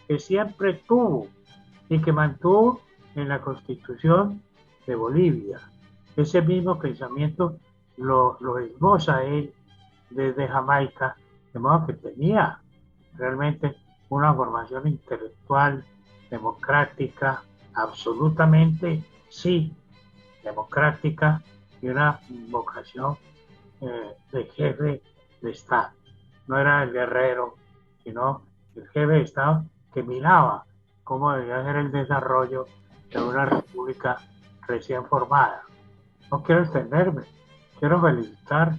que siempre tuvo y que mantuvo en la Constitución de Bolivia. Ese mismo pensamiento lo esboza él desde Jamaica, de modo que tenía realmente una formación intelectual, democrática, absolutamente sí, democrática, y una vocación de jefe de Estado. No era el guerrero, sino el jefe de Estado que miraba cómo debía ser el desarrollo de una república recién formada. No quiero extenderme, quiero felicitar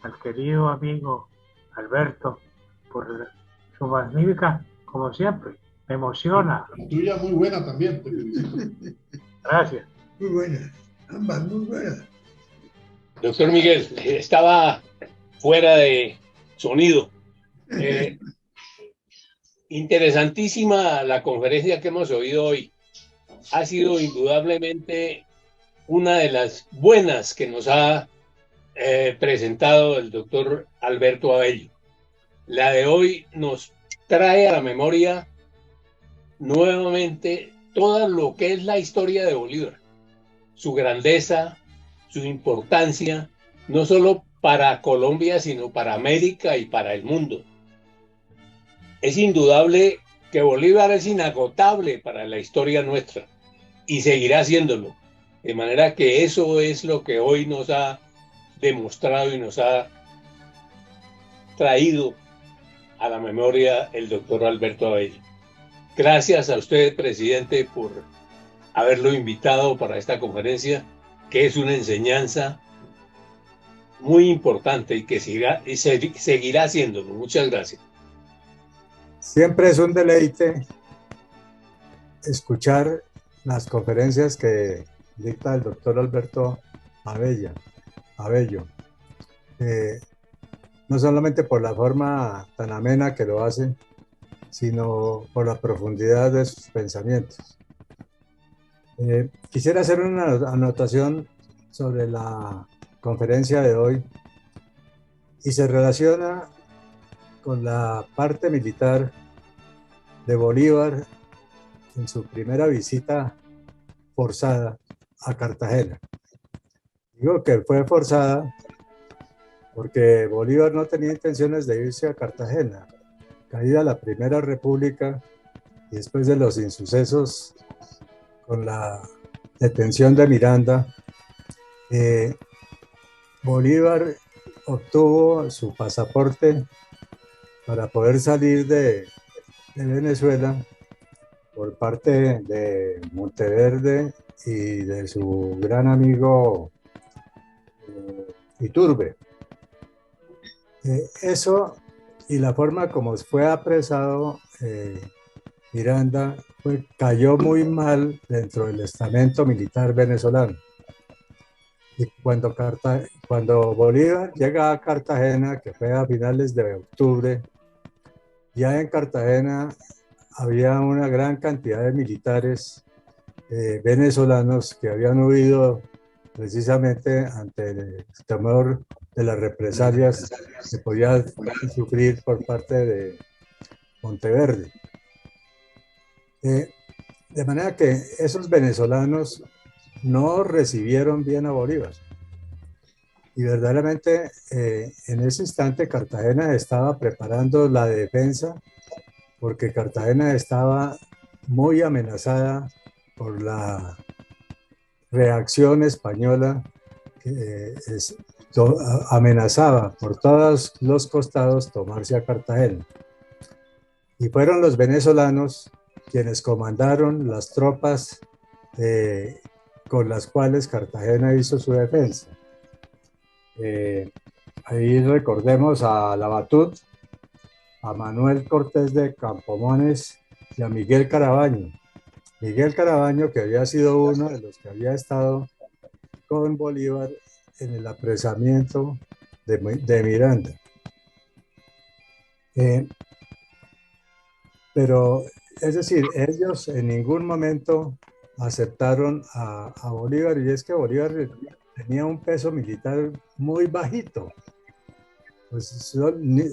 al querido amigo Alberto por su magnífica, como siempre, me emociona. La tuya muy buena también, te felicito. Gracias. Muy buena, ambas muy buenas. Doctor Miguel, estaba fuera de sonido. Interesantísima la conferencia que hemos oído hoy. Ha sido indudablemente una de las buenas que nos ha presentado el doctor Alberto Abello. La de hoy nos trae a la memoria nuevamente todo lo que es la historia de Bolívar, su grandeza, su importancia, no solo para Colombia, sino para América y para el mundo. Es indudable que Bolívar es inagotable para la historia nuestra y seguirá haciéndolo. De manera que eso es lo que hoy nos ha demostrado y nos ha traído a la memoria el doctor Alberto Abello. Gracias a usted, presidente, por haberlo invitado para esta conferencia, que es una enseñanza muy importante y que seguirá haciéndolo. Muchas gracias. Siempre es un deleite escuchar las conferencias que dicta el doctor Alberto Abello. No solamente por la forma tan amena que lo hace, sino por la profundidad de sus pensamientos. Quisiera hacer una anotación sobre la conferencia de hoy y se relaciona con la parte militar de Bolívar en su primera visita forzada a Cartagena. Digo que fue forzada porque Bolívar no tenía intenciones de irse a Cartagena. Caída la Primera República y después de los insucesos con la detención de Miranda, Bolívar obtuvo su pasaporte para poder salir de Venezuela por parte de Monteverde y de su gran amigo Iturbe. Eso y la forma como fue apresado Miranda cayó muy mal dentro del estamento militar venezolano. Y cuando Bolívar llega a Cartagena, que fue a finales de octubre, ya en Cartagena había una gran cantidad de militares venezolanos que habían huido precisamente ante el temor de las represalias que podía sufrir por parte de Monteverde. De manera que esos venezolanos no recibieron bien a Bolívar. Y verdaderamente en ese instante Cartagena estaba preparando la defensa porque Cartagena estaba muy amenazada por la reacción española que amenazaba por todos los costados tomarse a Cartagena. Y fueron los venezolanos quienes comandaron las tropas con las cuales Cartagena hizo su defensa. Ahí recordemos a Labatut, a Manuel Cortés de Campomones y a Miguel Carabaño. Miguel Carabaño, que había sido uno de los que había estado con Bolívar en el apresamiento de Miranda. Pero, es decir, ellos en ningún momento aceptaron a Bolívar, y es que Bolívar tenía un peso militar muy bajito. Pues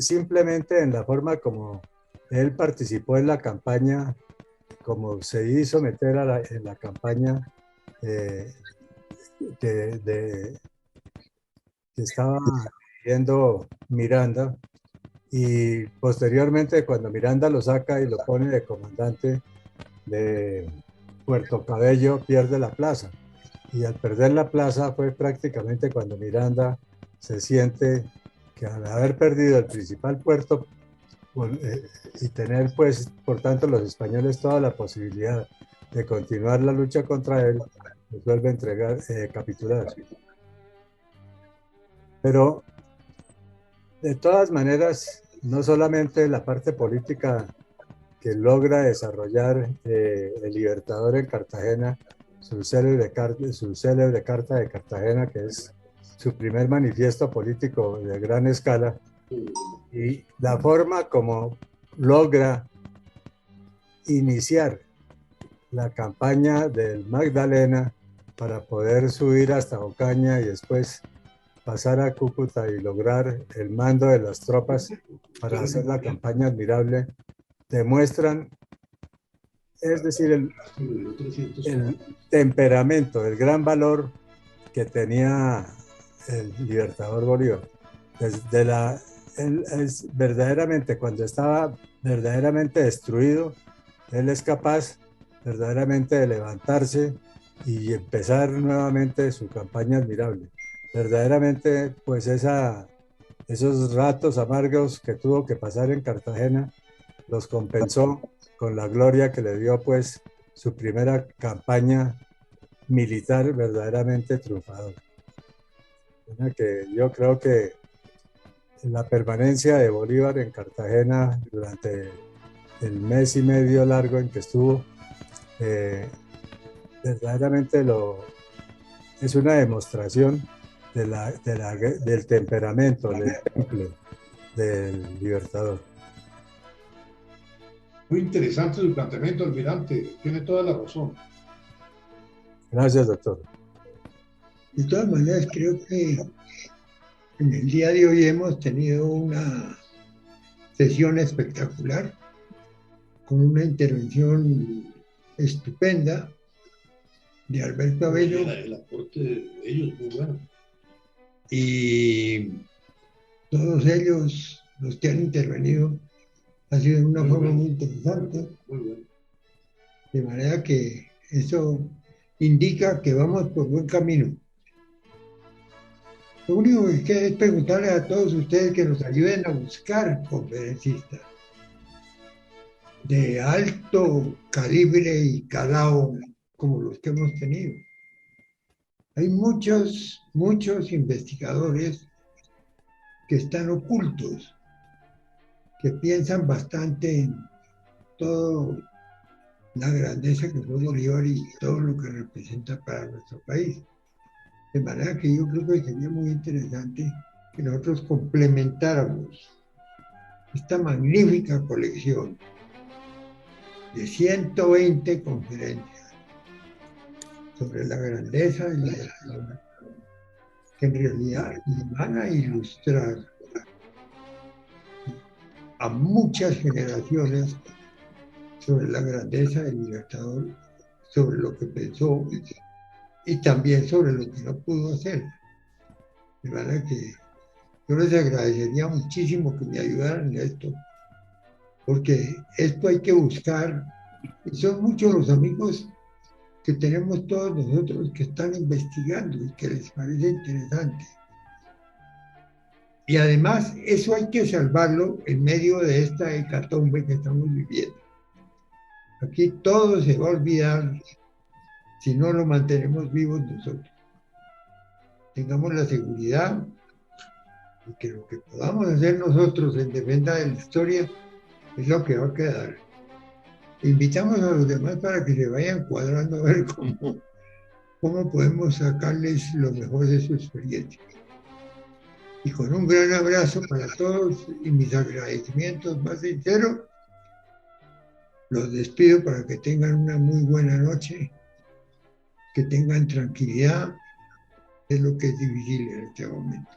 simplemente en la forma como él participó en la campaña, como se hizo meter en la campaña que estaba viendo Miranda, y posteriormente cuando Miranda lo saca y lo pone de comandante de Puerto Cabello, pierde la plaza. Y al perder la plaza fue prácticamente cuando Miranda se siente que al haber perdido el principal puerto y tener pues por tanto los españoles toda la posibilidad de continuar la lucha contra él, les vuelve a entregar, capitular. Pero de todas maneras, no solamente la parte política que logra desarrollar el Libertador en Cartagena, su célebre Carta de Cartagena, que es su primer manifiesto político de gran escala, y la forma como logra iniciar la campaña del Magdalena para poder subir hasta Ocaña y después pasar a Cúcuta y lograr el mando de las tropas para hacer la campaña admirable, demuestran, es decir, el temperamento, el gran valor que tenía el Libertador Bolívar. Él es verdaderamente, cuando estaba verdaderamente destruido, él es capaz verdaderamente de levantarse y empezar nuevamente su campaña admirable. Verdaderamente, pues esos ratos amargos que tuvo que pasar en Cartagena los compensó con la gloria que le dio pues su primera campaña militar verdaderamente triunfadora. Que yo creo que la permanencia de Bolívar en Cartagena durante el mes y medio largo en que estuvo, verdaderamente es una demostración del temperamento, del temple del Libertador. Muy interesante su planteamiento, almirante. Tiene toda la razón. Gracias, doctor. De todas maneras, creo que en el día de hoy hemos tenido una sesión espectacular, con una intervención estupenda de Alberto Abello. El aporte de ellos muy bueno. Y todos ellos, los que han intervenido, ha sido de una forma muy interesante. Muy bueno. De manera que eso indica que vamos por buen camino. Lo único que queda es preguntarles a todos ustedes que nos ayuden a buscar conferencistas de alto calibre y calado como los que hemos tenido. Hay muchos investigadores que están ocultos, que piensan bastante en toda la grandeza que fue Bolívar y todo lo que representa para nuestro país. De manera que yo creo que sería muy interesante que nosotros complementáramos esta magnífica colección de 120 conferencias sobre la grandeza y la que en realidad van a ilustrar a muchas generaciones sobre la grandeza del Libertador, sobre lo que pensó y también sobre lo que no pudo hacer. De manera que yo les agradecería muchísimo que me ayudaran en esto, porque esto hay que buscar, y son muchos los amigos que tenemos todos nosotros que están investigando y que les parece interesante. Y además eso hay que salvarlo en medio de esta hecatombe que estamos viviendo. Aquí todo se va a olvidar si no lo mantenemos vivos nosotros. Tengamos la seguridad de que lo que podamos hacer nosotros en defensa de la historia es lo que va a quedar. Invitamos a los demás para que se vayan cuadrando a ver cómo podemos sacarles lo mejor de su experiencia. Y con un gran abrazo para todos y mis agradecimientos más sinceros, los despido para que tengan una muy buena noche, que tengan tranquilidad, es lo que es difícil en este momento.